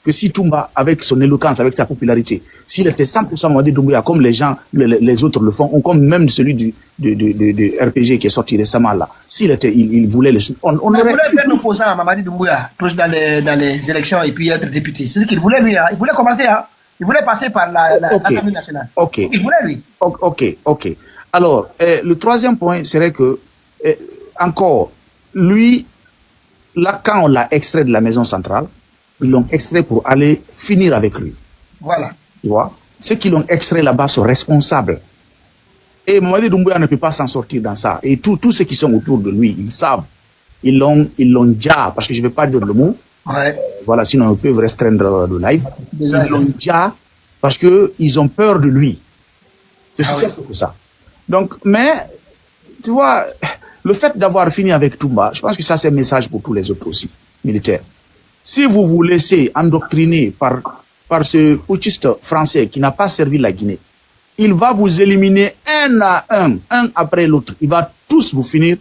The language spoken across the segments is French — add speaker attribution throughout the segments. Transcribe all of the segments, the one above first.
Speaker 1: que si Toumba, avec son éloquence, avec sa popularité, s'il était 100% Mamadi Doumbouya, comme les gens, les autres le font, ou comme même celui du RPG qui est sorti récemment là, s'il était, il voulait le...
Speaker 2: On aurait... voulait faire un opposant à Mamadi Doumbouya, dans les élections et puis être député. C'est ce qu'il voulait lui, hein. Il voulait commencer, hein. Il voulait passer par l'Assemblée nationale.
Speaker 1: Ok.
Speaker 2: Il voulait lui.
Speaker 1: Ok. Alors, le troisième point serait que, encore, lui, là, quand on l'a extrait de la maison centrale, ils l'ont extrait pour aller finir avec lui.
Speaker 2: Voilà.
Speaker 1: Tu vois? Ceux qui l'ont extrait là-bas sont responsables. Et Mamadi Doumbouya ne peut pas s'en sortir dans ça. Et tous ceux qui sont autour de lui, ils savent. Ils l'ont déjà, parce que je ne vais pas dire le mot.
Speaker 2: Ouais.
Speaker 1: Voilà, sinon ils peuvent restreindre le live. Déjà, ils l'ont déjà parce qu'ils ont peur de lui. C'est simple que ça. Donc, mais, tu vois, le fait d'avoir fini avec Toumba, je pense que ça c'est un message pour tous les autres aussi, militaires. Si vous vous laissez endoctriner par ce putschiste français qui n'a pas servi la Guinée, il va vous éliminer un à un après l'autre. Il va tous vous finir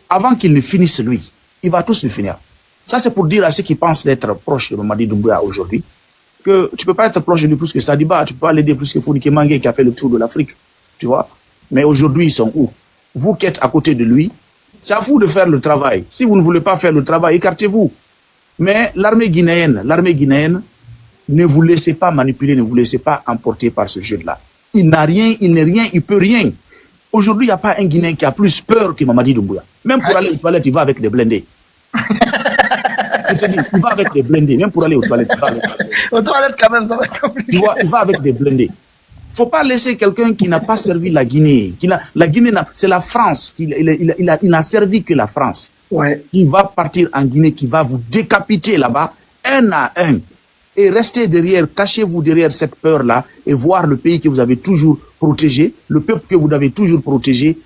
Speaker 1: avant qu'il ne finisse lui. Il va tous le finir. Ça, c'est pour dire à ceux qui pensent d'être proches de Mamadi Doumbouya aujourd'hui que tu peux pas être proche de lui plus que Sadiba, tu peux pas l'aider plus que Founike Mangué qui a fait le tour de l'Afrique, tu vois. Mais aujourd'hui, ils sont où? Vous qui êtes à côté de lui, c'est à vous de faire le travail. Si vous ne voulez pas faire le travail, écartez-vous. Mais l'armée guinéenne, ne vous laissez pas manipuler, ne vous laissez pas emporter par ce jeu-là. Il n'a rien, il n'est rien, il peut rien. Aujourd'hui, il n'y a pas un Guinéen qui a plus peur que Mamadi Doumbouya. Même pour aller aux toilettes, il va avec des blindés. Je te dis, il va avec des blindés, même pour aller aux toilettes.
Speaker 2: Aux toilettes, quand même, ça va être compliqué.
Speaker 1: Tu vois, il va avec des blindés. Il ne faut pas laisser quelqu'un qui n'a pas servi la Guinée. La Guinée, c'est la France. Il n'a servi que la France.
Speaker 2: Ouais.
Speaker 1: Il va partir en Guinée, qui va vous décapiter là-bas, un à un. Et restez derrière, cachez-vous derrière cette peur-là et voir le pays que vous avez toujours protégé, le peuple que vous avez toujours protégé,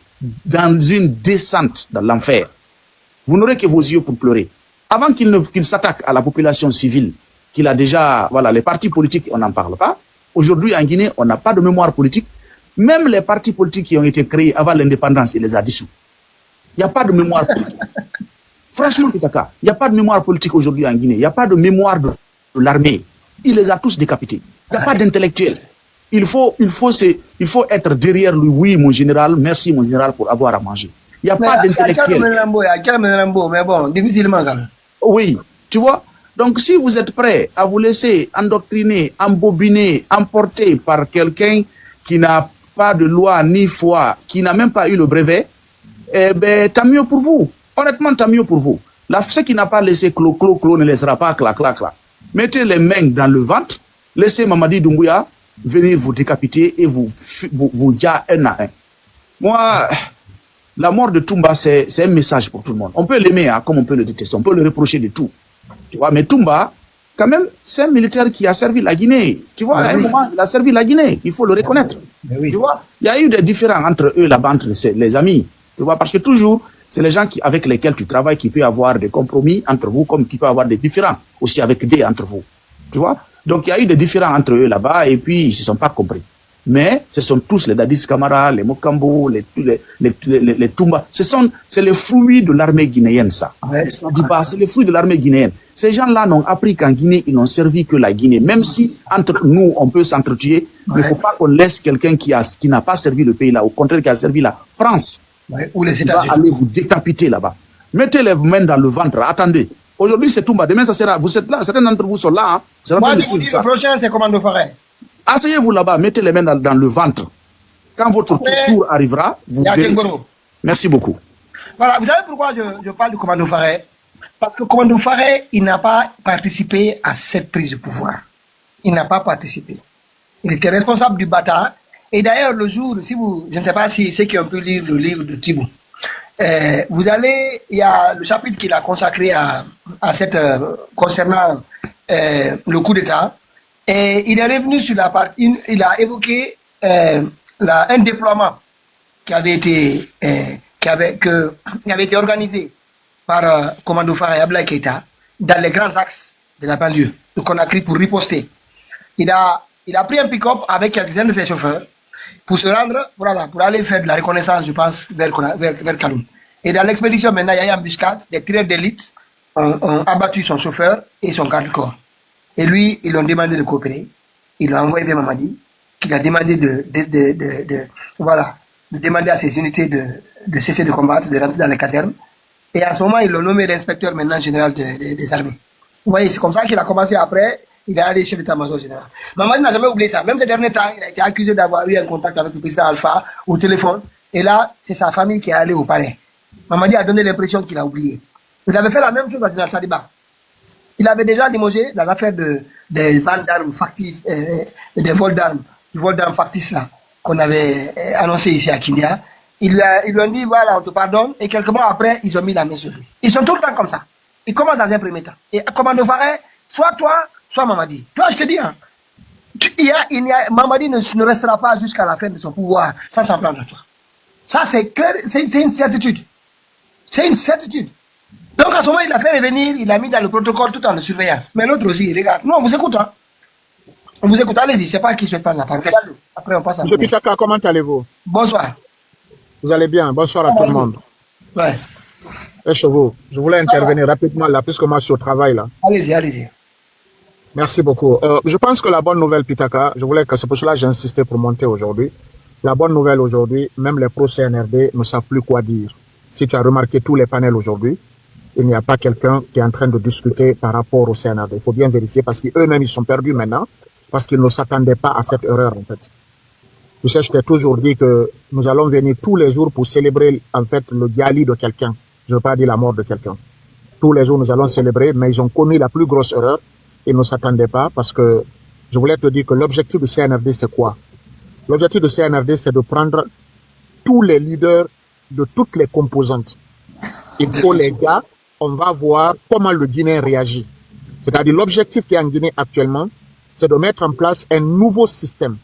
Speaker 1: dans une descente dans l'enfer. Vous n'aurez que vos yeux pour pleurer. Avant qu'il s'attaque à la population civile, qu'il a déjà, voilà, les partis politiques, on n'en parle pas. Aujourd'hui, en Guinée, on n'a pas de mémoire politique. Même les partis politiques qui ont été créés avant l'indépendance, il les a dissous. Il n'y a pas de mémoire politique. Franchement, il n'y a pas de mémoire politique aujourd'hui en Guinée. Il n'y a pas de mémoire de l'armée. Il les a tous décapités. Il n'y a pas d'intellectuel. Il faut être derrière lui. Oui, mon général, merci, mon général, pour avoir à manger. Il n'y a pas d'intellectuel.
Speaker 2: Mais bon, difficilement quand même.
Speaker 1: Oui, tu vois. Donc, si vous êtes prêt à vous laisser endoctriner, embobiner, emporter par quelqu'un qui n'a pas de loi ni foi, qui n'a même pas eu le brevet, eh ben, tant mieux pour vous. Honnêtement, tant mieux pour vous. Ce qui n'a pas laissé clo ne laissera pas clac. Mettez les mains dans le ventre, laissez Mamadi Doumbouya venir vous décapiter et vous dire un à un. Moi, la mort de Toumba, c'est un message pour tout le monde. On peut l'aimer, hein, comme on peut le détester, on peut le reprocher de tout. Tu vois, mais Toumba, quand même, c'est un militaire qui a servi la Guinée. Tu vois, à un moment, il a servi la Guinée. Il faut le reconnaître.
Speaker 2: Oui.
Speaker 1: Tu vois, il y a eu des différends entre eux là-bas, entre les amis. Tu vois, parce que toujours, c'est les gens avec lesquels tu travailles qui peuvent avoir des compromis entre vous, comme qui peuvent avoir des différends aussi avec des entre vous. Tu vois, donc il y a eu des différends entre eux là-bas et puis ils ne se sont pas compris. Mais ce sont tous les Dadis Camara, les Mokambo, les Toumba. C'est les fruits de l'armée guinéenne, ça. C'est les fruits de l'armée guinéenne. Ces gens-là n'ont appris qu'en Guinée, ils n'ont servi que la Guinée. Même si, entre nous, on peut s'entretuer, il ne faut pas qu'on laisse quelqu'un qui n'a pas servi le pays là, au contraire, qui a servi la France.
Speaker 2: Ou les États-Unis.
Speaker 1: Va aller vous décapiter là-bas. Mettez les mains dans le ventre. Attendez. Aujourd'hui, c'est Toumba. Demain, ça sera. Vous êtes là. Certains d'entre vous sont là. Hein.
Speaker 2: Moi, je vous dis, le prochain, c'est Commando Faré.
Speaker 1: Asseyez-vous là-bas, mettez les mains dans le ventre. Quand votre tour arrivera, vous verrez. Merci beaucoup.
Speaker 2: Voilà, vous savez pourquoi je parle de Commando Faré? Parce que Commando Faré, il n'a pas participé à cette prise de pouvoir. Il n'a pas participé. Il était responsable du bâtard. Et d'ailleurs, le jour, je ne sais pas si ceux qui ont pu lire le livre de Thibou, il y a le chapitre qu'il a consacré à cette, concernant le coup d'État. Et il est revenu sur la partie, il a évoqué un déploiement qui avait été organisé par Commando Faré Ablaye Keïta dans les grands axes de la banlieue de Conakry pour riposter. Il a pris un pick-up avec quelques-uns de ses chauffeurs pour se rendre, voilà, pour aller faire de la reconnaissance, je pense, vers Kaloum. Et dans l'expédition, maintenant, il y a eu une embuscade, des tireurs d'élite ont abattu son chauffeur et son garde-corps. Et lui, ils l'ont demandé de coopérer. Ils l'ont envoyé vers Mamadi, qui a demandé de demander à ses unités de cesser de combattre, de rentrer dans les casernes. Et à ce moment, ils l'ont nommé l'inspecteur maintenant général des armées. Vous voyez, c'est comme ça qu'il a commencé après. Il est allé chef d'état-major général. Mamadi n'a jamais oublié ça. Même ces derniers temps, il a été accusé d'avoir eu un contact avec le président Alpha au téléphone. Et là, c'est sa famille qui est allée au palais. Mamadi a donné l'impression qu'il a oublié. Il avait fait la même chose à Général Sadiba. Il avait déjà limogé dans l'affaire des ventes d'armes factices, des vols d'armes, du vol d'armes factices là, qu'on avait annoncé ici à Kindia. Ils lui ont dit, voilà, on te pardonne. Et quelques mois après, ils ont mis la main sur lui. Ils sont tout le temps comme ça. Ils commencent dans un premier temps. Et Commando Faré, soit toi, soit Mamadi. Toi, je te dis, hein, Mamadi ne restera pas jusqu'à la fin de son pouvoir sans s'en prendre à toi. Ça, c'est clair, c'est une certitude. C'est une certitude. Donc, à ce moment, il a fait revenir, il a mis dans le protocole tout en le surveillant. Mais l'autre aussi, regarde. Nous, on vous écoute, hein. On vous écoute, allez-y, je ne sais pas qui souhaite prendre la parole. Après, on passe à
Speaker 3: Monsieur Pitaka, comment allez-vous?
Speaker 2: Bonsoir.
Speaker 3: Vous allez bien? Bonsoir à tout le monde.
Speaker 2: Ouais.
Speaker 3: Je voulais intervenir rapidement là, puisque moi je suis au travail là.
Speaker 2: Allez-y, allez-y.
Speaker 3: Merci beaucoup. Je pense que la bonne nouvelle, Pitaka, c'est pour cela que j'ai insisté pour monter aujourd'hui. La bonne nouvelle aujourd'hui, même les pro-CNRD ne savent plus quoi dire. Si tu as remarqué tous les panels aujourd'hui, il n'y a pas quelqu'un qui est en train de discuter par rapport au CNRD. Il faut bien vérifier parce qu'eux-mêmes, ils sont perdus maintenant, parce qu'ils ne s'attendaient pas à cette erreur, en fait. Tu sais, je t'ai toujours dit que nous allons venir tous les jours pour célébrer, en fait, le diali de quelqu'un. Je ne veux pas dire la mort de quelqu'un. Tous les jours, nous allons célébrer, mais ils ont commis la plus grosse erreur. Ils ne s'attendaient pas parce que je voulais te dire que l'objectif du CNRD, c'est quoi? L'objectif du CNRD, c'est de prendre tous les leaders de toutes les composantes. Il faut les gars, on va voir comment le Guinéen réagit. C'est-à-dire l'objectif qui est en Guinée actuellement, c'est de mettre en place un nouveau système.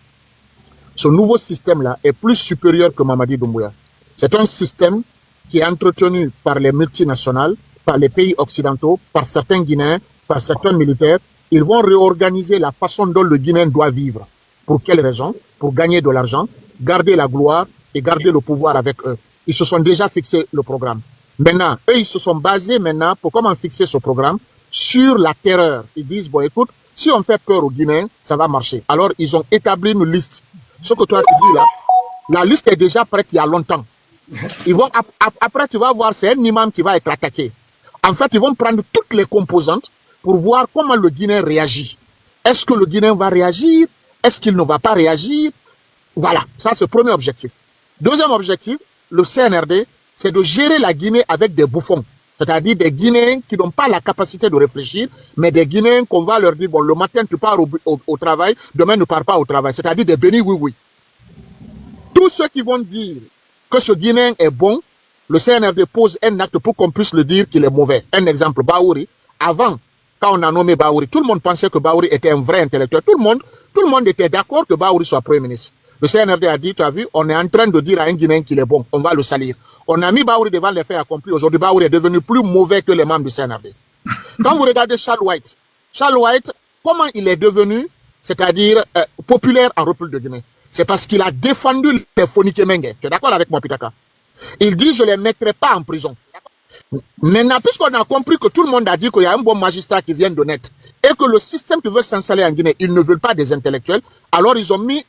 Speaker 3: Ce nouveau système-là est plus supérieur que Mamadi Doumbouya. C'est un système qui est entretenu par les multinationales, par les pays occidentaux, par certains Guinéens, par certains militaires. Ils vont réorganiser la façon dont le Guinéen doit vivre. Pour quelle raison? Pour gagner de l'argent, garder la gloire et garder le pouvoir avec eux. Ils se sont déjà fixé le programme. Maintenant, eux, ils se sont basés maintenant pour comment fixer ce programme sur la terreur. Ils disent, bon, écoute, si on fait peur aux Guinéens, ça va marcher. Alors, ils ont établi une liste. Ce que toi, tu dis là, la liste est déjà prête il y a longtemps. Ils vont, après, tu vas voir, c'est un imam qui va être attaqué. En fait, ils vont prendre toutes les composantes pour voir comment le Guinéen réagit. Est-ce que le Guinéen va réagir? Est-ce qu'il ne va pas réagir? Voilà, ça c'est le premier objectif. Deuxième objectif, le CNRD, c'est de gérer la Guinée avec des bouffons. C'est-à-dire des Guinéens qui n'ont pas la capacité de réfléchir, mais des Guinéens qu'on va leur dire, bon, le matin tu pars au travail, demain ne pars pas au travail. C'est-à-dire des bénis oui-oui. Tous ceux qui vont dire que ce Guinéen est bon, le CNRD pose un acte pour qu'on puisse le dire qu'il est mauvais. Un exemple, Baouri, avant, quand on a nommé Baouri, tout le monde pensait que Baouri était un vrai intellectuel. Tout le monde était d'accord que Baouri soit Premier ministre. Le CNRD a dit, tu as vu, on est en train de dire à un Guinéen qu'il est bon, on va le salir. On a mis Baouri devant les faits accomplis. Aujourd'hui, Baouri est devenu plus mauvais que les membres du CNRD. Quand vous regardez Charles White, comment il est devenu, c'est-à-dire populaire en République de Guinée? C'est parce qu'il a défendu les Fonike Mengue. Tu es d'accord avec moi, Pitaka? Il dit, je ne les mettrai pas en prison. Maintenant, puisqu'on a compris que tout le monde a dit qu'il y a un bon magistrat qui vient de naître et que le système qui veut s'installer en Guinée, ils ne veulent pas des intellectuels, alors ils ont mis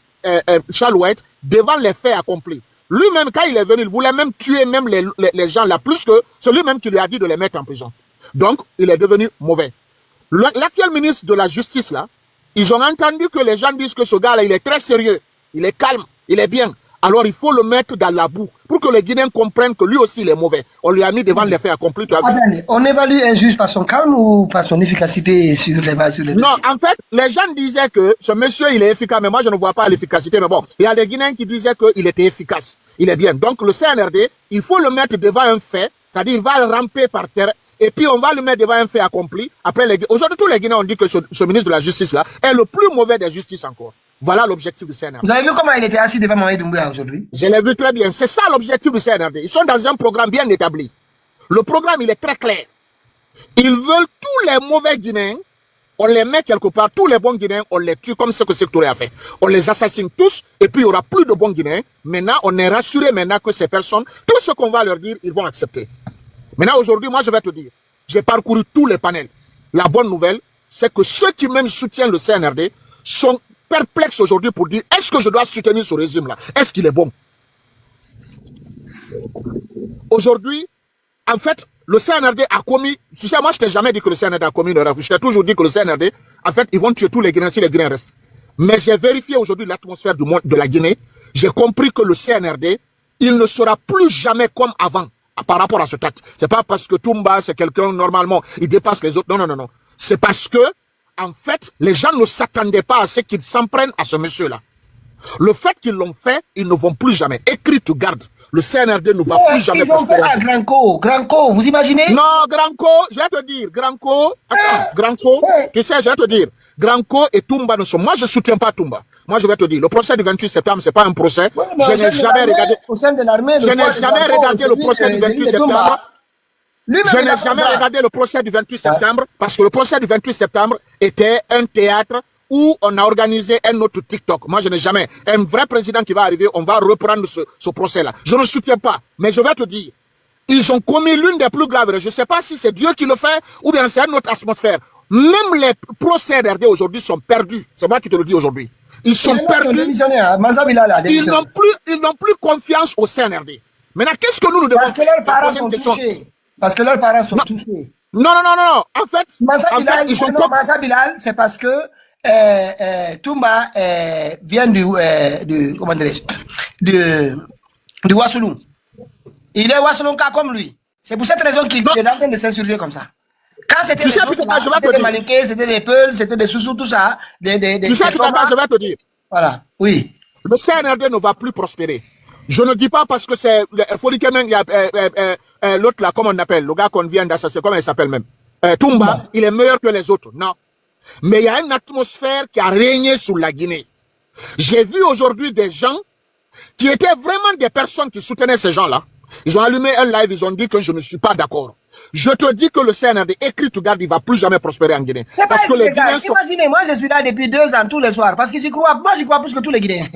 Speaker 3: Charles White devant les faits accomplis. Lui-même, quand il est venu, il voulait même tuer même les gens là, plus que celui-même qui lui a dit de les mettre en prison. Donc, il est devenu mauvais. L'actuel ministre de la Justice, là, ils ont entendu que les gens disent que ce gars-là, il est très sérieux, il est calme, il est bien. Alors, il faut le mettre dans la boue pour que les Guinéens comprennent que lui aussi, il est mauvais. On lui a mis devant les faits accomplis.
Speaker 2: Attendez, on évalue un juge par son calme ou par son efficacité sur les bases?
Speaker 3: Non, en fait, les gens disaient que ce monsieur, il est efficace, mais moi, je ne vois pas l'efficacité. Mais bon, il y a des Guinéens qui disaient qu'il était efficace. Il est bien. Donc, le CNRD, il faut le mettre devant un fait, c'est-à-dire il va ramper par terre, et puis on va le mettre devant un fait accompli. Après, aujourd'hui, tous les Guinéens ont dit que ce ministre de la Justice, là, est le plus mauvais des justices encore. Voilà l'objectif du CNRD.
Speaker 2: Vous avez vu comment il était assis devant Mamadi Doumbouya aujourd'hui?
Speaker 3: Je l'ai vu très bien. C'est ça l'objectif du CNRD. Ils sont dans un programme bien établi. Le programme, il est très clair. Ils veulent tous les mauvais Guinéens, on les met quelque part, tous les bons Guinéens, on les tue comme ce que Sékou Touré a fait. On les assassine tous, et puis il n'y aura plus de bons Guinéens. Maintenant, on est rassuré maintenant que ces personnes, tout ce qu'on va leur dire, ils vont accepter. Maintenant, aujourd'hui, moi, je vais te dire, j'ai parcouru tous les panels. La bonne nouvelle, c'est que ceux qui même soutiennent le CNRD sont perplexes aujourd'hui pour dire est-ce que je dois soutenir ce régime-là? Est-ce qu'il est bon? Aujourd'hui, en fait, le CNRD a commis... Tu sais, moi, je t'ai jamais dit que le CNRD a commis une erreur. Je t'ai toujours dit que le CNRD, en fait, ils vont tuer tous les Guinéens si les Guinéens restent. Mais j'ai vérifié aujourd'hui l'atmosphère du monde de la Guinée. J'ai compris que le CNRD, il ne sera plus jamais comme avant par rapport à ce acte. C'est pas parce que Toumba, c'est quelqu'un, normalement, il dépasse les autres. Non, non, non, non. C'est parce que, en fait, les gens ne s'attendaient pas à ce qu'ils s'en prennent à ce monsieur-là. Le fait qu'ils l'ont fait, ils ne vont plus jamais. Écrit, tu gardes. Le CNRD ne va plus jamais
Speaker 2: prospérer. Ils ont fait à Granco, vous imaginez?
Speaker 3: Non, Granco, je vais te dire, Granco, tu sais, je vais te dire, Granco et Toumba ne sont... Moi, je ne soutiens pas Toumba. Moi, je vais te dire, le procès du 28 septembre, c'est pas un procès.
Speaker 2: Oui,
Speaker 3: je n'ai jamais regardé...
Speaker 2: Au sein de l'armée,
Speaker 3: je n'ai jamais regardé le procès du 28 septembre. Je n'ai jamais regardé le procès du 28 septembre parce que le procès du 28 septembre était un théâtre où on a organisé un autre TikTok. Moi, je n'ai jamais. Un vrai président qui va arriver, on va reprendre ce procès-là. Je ne soutiens pas, mais je vais te dire, ils ont commis l'une des plus graves. Je ne sais pas si c'est Dieu qui le fait ou bien c'est un autre atmosphère. Même les procès RD aujourd'hui sont perdus. C'est moi qui te le dis aujourd'hui. Ils sont perdus. Ils n'ont plus confiance au CNRD. Maintenant, qu'est-ce que nous devons faire?
Speaker 2: Parce que leurs parents sont touchés. Parce que leurs parents sont touchés.
Speaker 3: Non. En fait,
Speaker 2: ils sont Massa Bilal, c'est parce que Toumba vient du Wassoulou. Il est Wassoulonka comme lui. C'est pour cette raison qu'il est en train de s'insurger comme ça. Quand c'était des Malinqués, c'était des Peuls, c'était des Soussous, tout ça.
Speaker 3: Tu sais, je vais te dire.
Speaker 2: Voilà, oui.
Speaker 3: Le CNRD ne va plus prospérer. Je ne dis pas parce que c'est... il y a l'autre là, comment on appelle, le gars qu'on vient d'assassiner, comment il s'appelle même? Toumba, il est meilleur que les autres. Non. Mais il y a une atmosphère qui a régné sur la Guinée. J'ai vu aujourd'hui des gens qui étaient vraiment des personnes qui soutenaient ces gens-là. Ils ont allumé un live, ils ont dit que je ne suis pas d'accord. Je te dis que le CNRD, écrit, tu gardes, il ne va plus jamais prospérer en Guinée. Parce que les Guinéens sont...
Speaker 2: Imaginez, moi je suis là depuis 2 ans tous les soirs, parce que moi j'y crois plus que tous les Guinéens.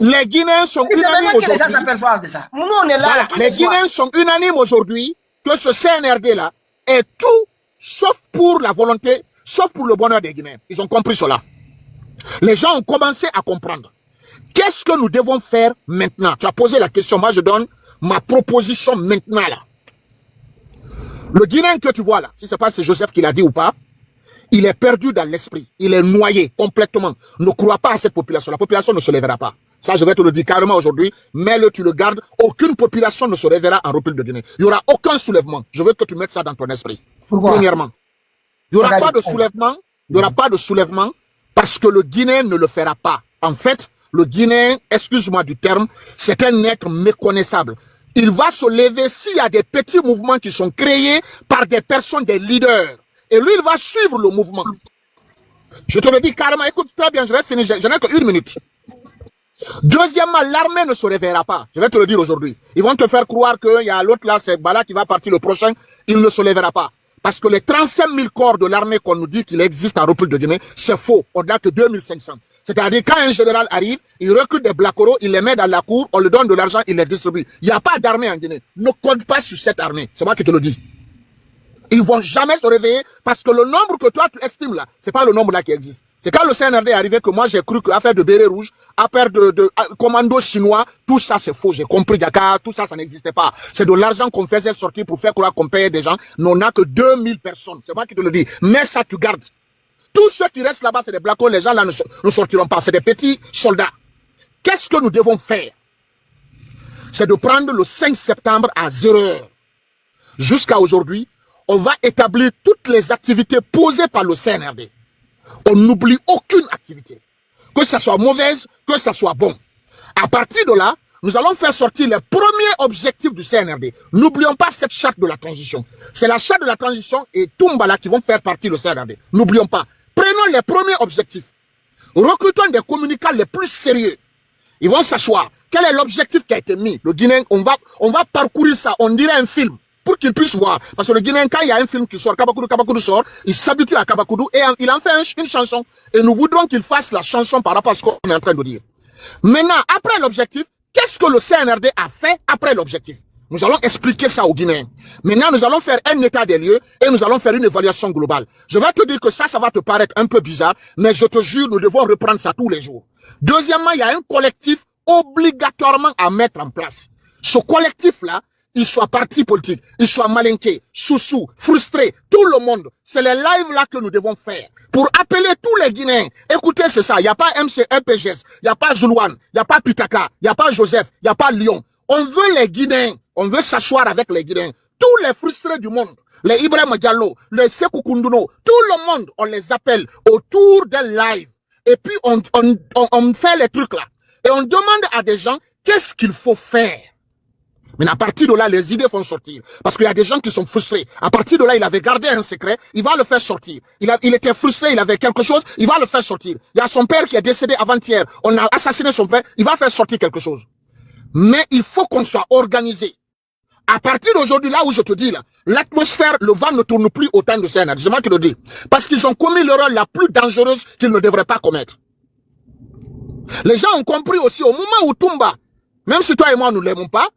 Speaker 3: Les Guinéens sont unanimes aujourd'hui.
Speaker 2: Les gens s'aperçoivent de ça. Nous, on est là.
Speaker 3: Voilà, les Guinéens sont unanimes aujourd'hui que ce CNRD-là est tout sauf pour la volonté, sauf pour le bonheur des Guinéens. Ils ont compris cela. Les gens ont commencé à comprendre. Qu'est-ce que nous devons faire maintenant? Tu as posé la question, moi je donne ma proposition maintenant là. Le Guinéen que tu vois là, si c'est pas c'est Joseph qui l'a dit ou pas, il est perdu dans l'esprit. Il est noyé complètement. Ne crois pas à cette population. La population ne se lèvera pas. Ça, je vais te le dire carrément aujourd'hui. Mets-le, tu le gardes. Aucune population ne se lèvera en République de Guinée. Il n'y aura aucun soulèvement. Je veux que tu mettes ça dans ton esprit.
Speaker 2: Pourquoi?
Speaker 3: Premièrement. Il n'y aura pas de soulèvement. Il n'y aura pas de soulèvement parce que le Guinéen ne le fera pas. En fait, le Guinéen, excuse-moi du terme, c'est un être méconnaissable. Il va se lever s'il y a des petits mouvements qui sont créés par des personnes, des leaders. Et lui, il va suivre le mouvement. Je te le dis carrément, écoute très bien, je vais finir, je n'ai que 1 minute. Deuxièmement, l'armée ne se réveillera pas. Je vais te le dire aujourd'hui. Ils vont te faire croire qu'il y a l'autre là, c'est Bala qui va partir le prochain. Il ne se lèvera pas. Parce que les 35 000 corps de l'armée qu'on nous dit qu'il existe en République de Guinée, c'est faux. On-delà que 2500. C'est-à-dire, quand un général arrive, il recrute des blackoros, il les met dans la cour, on lui donne de l'argent, il les distribue. Il n'y a pas d'armée en Guinée. Ne compte pas sur cette armée. C'est moi qui te le dis. Ils vont jamais se réveiller parce que le nombre que toi tu estimes là, c'est pas le nombre là qui existe. C'est quand le CNRD est arrivé que moi j'ai cru qu'affaire de béret rouge, affaire de commando chinois, tout ça c'est faux. J'ai compris Dakar, tout ça, ça n'existait pas. C'est de l'argent qu'on faisait sortir pour faire croire qu'on payait des gens. Mais on n'a que 2000 personnes. C'est moi qui te le dis. Mais ça tu gardes. Tous ceux qui restent là-bas, c'est des blacos. Les gens là ne sortiront pas. C'est des petits soldats. Qu'est-ce que nous devons faire? C'est de prendre le 5 septembre à 0h. Jusqu'à aujourd'hui, on va établir toutes les activités posées par le CNRD. On n'oublie aucune activité. Que ça soit mauvaise, que ça soit bon. À partir de là, nous allons faire sortir les premiers objectifs du CNRD. N'oublions pas cette charte de la transition. C'est la charte de la transition et Toumbala qui vont faire partie du CNRD. N'oublions pas. Prenons les premiers objectifs. Recrutons des communicants les plus sérieux. Ils vont s'asseoir. Quel est l'objectif qui a été mis? Le Guinéen, on va parcourir ça. On dirait un film. Pour qu'ils puissent voir. Parce que le Guinéen, quand il y a un film qui sort, Kabakoudou sort, il s'habitue à Kabakoudou et il en fait une chanson. Et nous voudrons qu'il fasse la chanson par rapport à ce qu'on est en train de dire. Maintenant, après l'objectif, qu'est-ce que le CNRD a fait après l'objectif? Nous allons expliquer ça aux Guinéens. Maintenant, nous allons faire un état des lieux et nous allons faire une évaluation globale. Je vais te dire que ça va te paraître un peu bizarre, mais je te jure, nous devons reprendre ça tous les jours. Deuxièmement, il y a un collectif obligatoirement à mettre en place. Ce collectif-là, il soit parti politique, il soit malinqué, sous-sous, frustré, tout le monde. C'est les lives-là que nous devons faire pour appeler tous les Guinéens. Écoutez, c'est ça. Il n'y a pas MPGS, il n'y a pas Zoulouane, il n'y a pas Pitaka, il n'y a pas Joseph, il n'y a pas Lyon. On veut les Guinéens. On veut s'asseoir avec les Guinéens. Tous les frustrés du monde, les Ibrahim Diallo, les Sekou Kounduno, tout le monde, on les appelle autour d'un live. Et puis, on fait les trucs là. Et on demande à des gens, qu'est-ce qu'il faut faire? Mais à partir de là, les idées vont sortir. Parce qu'il y a des gens qui sont frustrés. À partir de là, il avait gardé un secret, il va le faire sortir. Il était frustré, il avait quelque chose, il va le faire sortir. Il y a son père qui est décédé avant-hier. On a assassiné son père, il va faire sortir quelque chose. Mais il faut qu'on soit organisé. À partir d'aujourd'hui, là où je te dis, là, l'atmosphère, le vent ne tourne plus autant de scènes. C'est moi qui le dis. Parce qu'ils ont commis l'erreur la plus dangereuse qu'ils ne devraient pas commettre. Les gens ont compris aussi, au moment où Toumba, même si toi et moi nous l'aimons pas,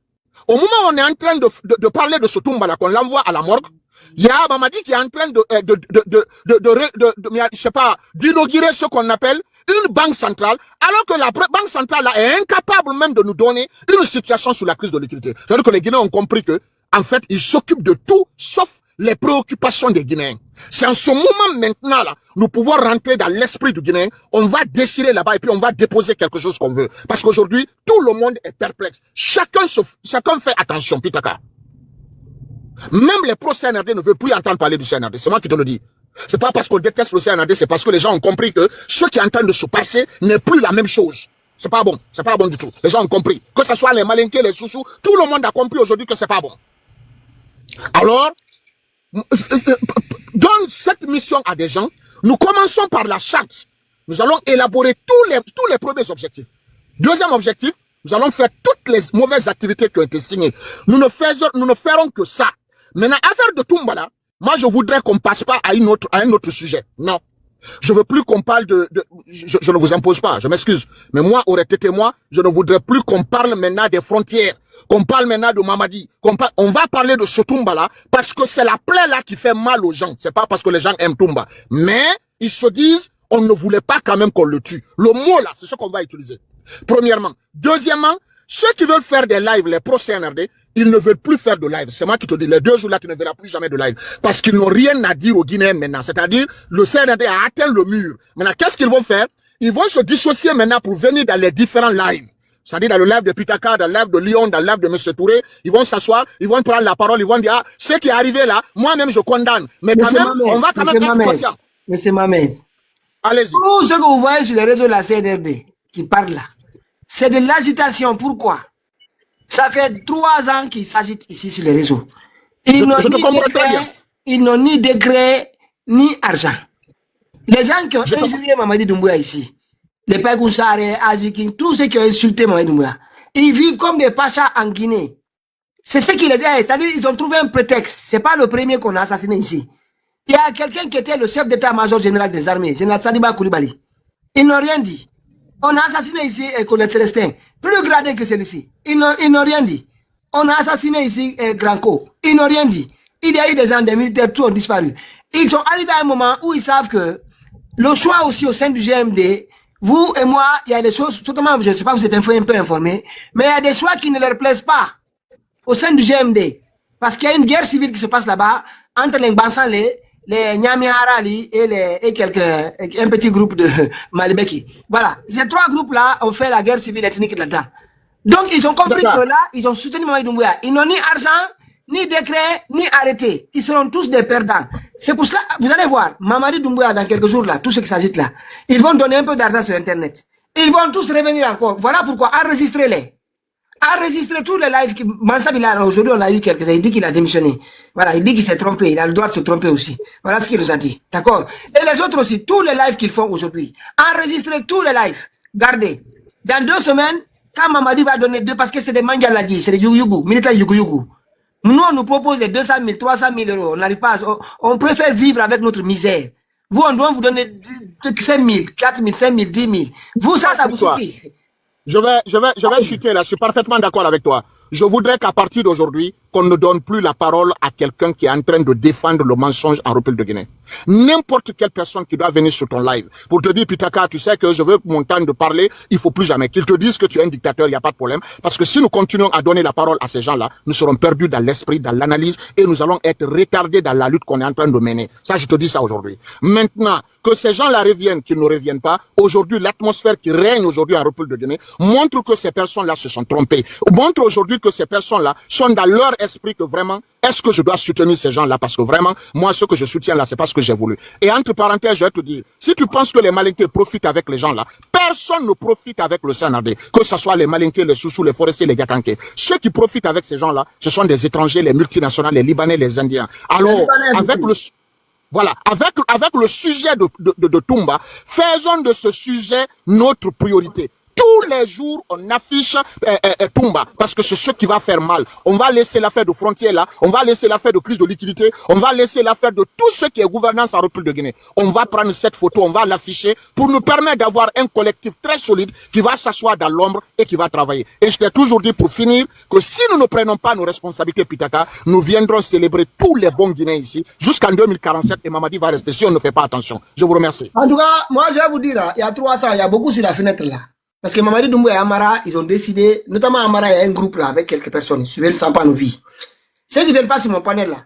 Speaker 3: au moment où on est en train de parler de ce Toumba-là, qu'on l'envoie à la morgue, il y a Mamadi qui est en train je sais pas, d'inaugurer ce qu'on appelle une banque centrale, alors que la banque centrale là est incapable même de nous donner une situation sur la crise de liquidité. C'est-à-dire que les Guinéens ont compris que, en fait, ils s'occupent de tout, sauf les préoccupations des Guinéens. C'est en ce moment maintenant là, nous pouvons rentrer dans l'esprit du Guinéen, on va déchirer là-bas et puis on va déposer quelque chose qu'on veut. Parce qu'aujourd'hui, tout le monde est perplexe. Chacun fait attention, Pitaka. Même les pro-CNRD ne veulent plus entendre parler du CNRD. C'est moi qui te le dis. C'est pas parce qu'on déteste le CNRD, c'est parce que les gens ont compris que ce qui est en train de se passer n'est plus la même chose. C'est pas bon. C'est pas bon du tout. Les gens ont compris. Que ce soit les malinqués, les sous-sous, tout le monde a compris aujourd'hui que c'est pas bon. Alors, donne cette mission à des gens. Nous commençons par la charte. Nous allons élaborer tous les premiers objectifs. Deuxième objectif, nous allons faire toutes les mauvaises activités qui ont été signées. Nous ne ferons que ça. Maintenant, affaire de Toumbala, moi je voudrais qu'on passe pas à un autre sujet. Non. Je veux plus qu'on parle je ne vous impose pas, je m'excuse. Mais moi, aurait été moi, je ne voudrais plus qu'on parle maintenant des frontières, qu'on parle maintenant de Mamadi, on va parler de ce Toumba-là, parce que c'est la plaie là qui fait mal aux gens. C'est pas parce que les gens aiment Toumba. Mais, ils se disent, on ne voulait pas quand même qu'on le tue. Le mot là, c'est ce qu'on va utiliser. Premièrement. Deuxièmement, ceux qui veulent faire des lives, les pro-CNRD, ils ne veulent plus faire de live. C'est moi qui te dis, les 2 jours là, tu ne verras plus jamais de live. Parce qu'ils n'ont rien à dire aux Guinéens maintenant. C'est-à-dire, le CNRD a atteint le mur. Maintenant, qu'est-ce qu'ils vont faire? Ils vont se dissocier maintenant pour venir dans les différents lives. C'est-à-dire dans le live de Pitaka, dans le live de Lyon, dans le live de M. Touré. Ils vont s'asseoir, ils vont prendre la parole, ils vont dire, ah, ce qui est arrivé là, moi-même je condamne. Mais quand même, on va quand même être patient.
Speaker 2: Monsieur Mamed.
Speaker 3: Allez-y.
Speaker 2: Tout ce que vous voyez sur les réseaux de la CNRD qui parlent là, c'est de l'agitation. Pourquoi? Ça fait 3 ans qu'ils s'agitent ici sur les réseaux. Ils n'ont ni décret, ni argent. Les gens qui ont injurié Mamadi Doumbouya ici, les Pekoussare, Azikin, tous ceux qui ont insulté Mamadi Doumbouya, ils vivent comme des pachas en Guinée. C'est ce qui les aide. C'est-à-dire qu'ils ont trouvé un prétexte. C'est pas le premier qu'on a assassiné ici. Il y a quelqu'un qui était le chef d'état-major général des armées, général Sadiba Koulibaly. Ils n'ont rien dit. On a assassiné ici Colonel Célestin, plus gradé que celui-ci. Ils n'ont rien dit. On a assassiné ici Granco. Ils n'ont rien dit. Il y a eu des gens, des militaires, tous ont disparu. Ils sont arrivés à un moment où ils savent que le choix aussi au sein du GMD, vous et moi, il y a des choses, surtout, je ne sais pas, vous êtes un peu informés, mais il y a des choix qui ne leur plaisent pas au sein du GMD. Parce qu'il y a une guerre civile qui se passe là-bas entre les Bansanlé, les Nyami Harali et un petit groupe de Malibeki. Voilà. Ces 3 groupes-là ont fait la guerre civile ethnique là-dedans. Donc, ils ont compris que là, ils ont soutenu Mamadi Doumbouya. Ils n'ont ni argent, ni décret, ni arrêté. Ils seront tous des perdants. C'est pour cela, vous allez voir, Mamadi Doumbouya, dans quelques jours là, tous ceux qui s'agitent là, ils vont donner un peu d'argent sur Internet. Ils vont tous revenir encore. Voilà pourquoi, enregistrez-les. Enregistrez tous les lives. Mansa Bilal, aujourd'hui, on a eu quelques-uns. Il dit qu'il a démissionné. Voilà, il dit qu'il s'est trompé. Il a le droit de se tromper aussi. Voilà ce qu'il nous a dit. D'accord? Et les autres aussi, tous les lives qu'ils font aujourd'hui. Enregistrez tous les lives. Gardez. Dans 2 semaines, quand Mamadi va donner 2, parce que c'est des Mandialadji, c'est des Yugu, militaires Yugu. Nous, on nous propose des 200 000, 300 000 euros. On n'arrive pas, on préfère vivre avec notre misère. Vous, on doit vous donner 5 000, 4 000, 5 000, 10 000. Vous, ça vous suffit.
Speaker 3: Je vais chuter là, je suis parfaitement d'accord avec toi. Je voudrais qu'à partir d'aujourd'hui, qu'on ne donne plus la parole à quelqu'un qui est en train de défendre le mensonge en République de Guinée. N'importe quelle personne qui doit venir sur ton live pour te dire, Pitaka, tu sais que je veux mon temps de parler, il faut plus jamais qu'ils te disent que tu es un dictateur, il n'y a pas de problème. Parce que si nous continuons à donner la parole à ces gens-là, nous serons perdus dans l'esprit, dans l'analyse et nous allons être retardés dans la lutte qu'on est en train de mener. Ça, je te dis ça aujourd'hui. Maintenant, que ces gens-là reviennent, qu'ils ne reviennent pas, aujourd'hui, l'atmosphère qui règne aujourd'hui en République de Guinée montre que ces personnes-là se sont trompées. Montre aujourd'hui que ces personnes-là sont dans leur esprit que vraiment, est-ce que je dois soutenir ces gens-là? Parce que vraiment, moi, ce que je soutiens là, c'est parce que j'ai voulu. Et entre parenthèses, je vais te dire, si tu penses que les Malinqués profitent avec les gens là, personne ne profite avec le CNRD. Que ce soit les Malinqués, les Soussous, les Forestiers, les Gakanké. Ceux qui profitent avec ces gens-là, ce sont des étrangers, les multinationales, les Libanais, les Indiens. Alors, avec le sujet de Toumba, faisons de ce sujet notre priorité. Tous les jours, on affiche Toumba, parce que c'est ce qui va faire mal. On va laisser l'affaire de frontières là, on va laisser l'affaire de crise de liquidité, on va laisser l'affaire de tout ce qui est gouvernance en République de Guinée. On va prendre cette photo, on va l'afficher pour nous permettre d'avoir un collectif très solide qui va s'asseoir dans l'ombre et qui va travailler. Et je t'ai toujours dit pour finir que si nous ne prenons pas nos responsabilités, Pitaka, nous viendrons célébrer tous les bons Guinéens ici jusqu'en 2047 et Mamadi va rester si on ne fait pas attention. Je vous remercie.
Speaker 2: En tout cas, moi je vais vous dire, il y a 300, il y a beaucoup sur la fenêtre là. Parce que Mamadi Doumbouya et Amara, ils ont décidé, notamment Amara, il y a un groupe là avec quelques personnes, ils s'en prennent nos vies. Ceux qui viennent pas sur mon panel là,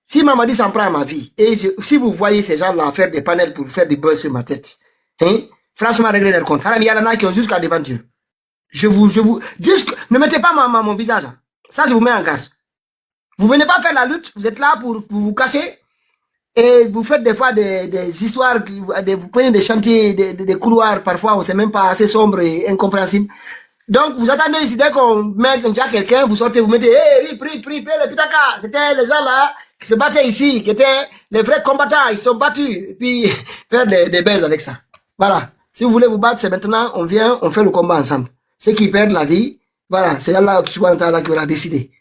Speaker 2: si Mamadi s'en prend à ma vie, et si vous voyez ces gens là faire des panels pour faire des buzz sur ma tête, hein, franchement, réglez leur compte. Il y en a qui ont jusqu'à devant Dieu. Je vous, ne mettez pas mon visage. Ça, je vous mets en garde. Vous venez pas faire la lutte, vous êtes là pour vous cacher. Et vous faites des fois des histoires, vous prenez des chantiers, des couloirs, parfois on sait même pas assez sombre et incompréhensible. Donc vous attendez ici, dès qu'on met déjà quelqu'un, vous sortez, vous mettez, rip, le Pitaka, c'était les gens là qui se battaient ici, qui étaient les vrais combattants, ils se sont battus, et puis faire des baises avec ça. Voilà. Si vous voulez vous battre, c'est maintenant, on vient, on fait le combat ensemble. Ceux qui perdent la vie, voilà, c'est là que tu vois là qui aura décidé.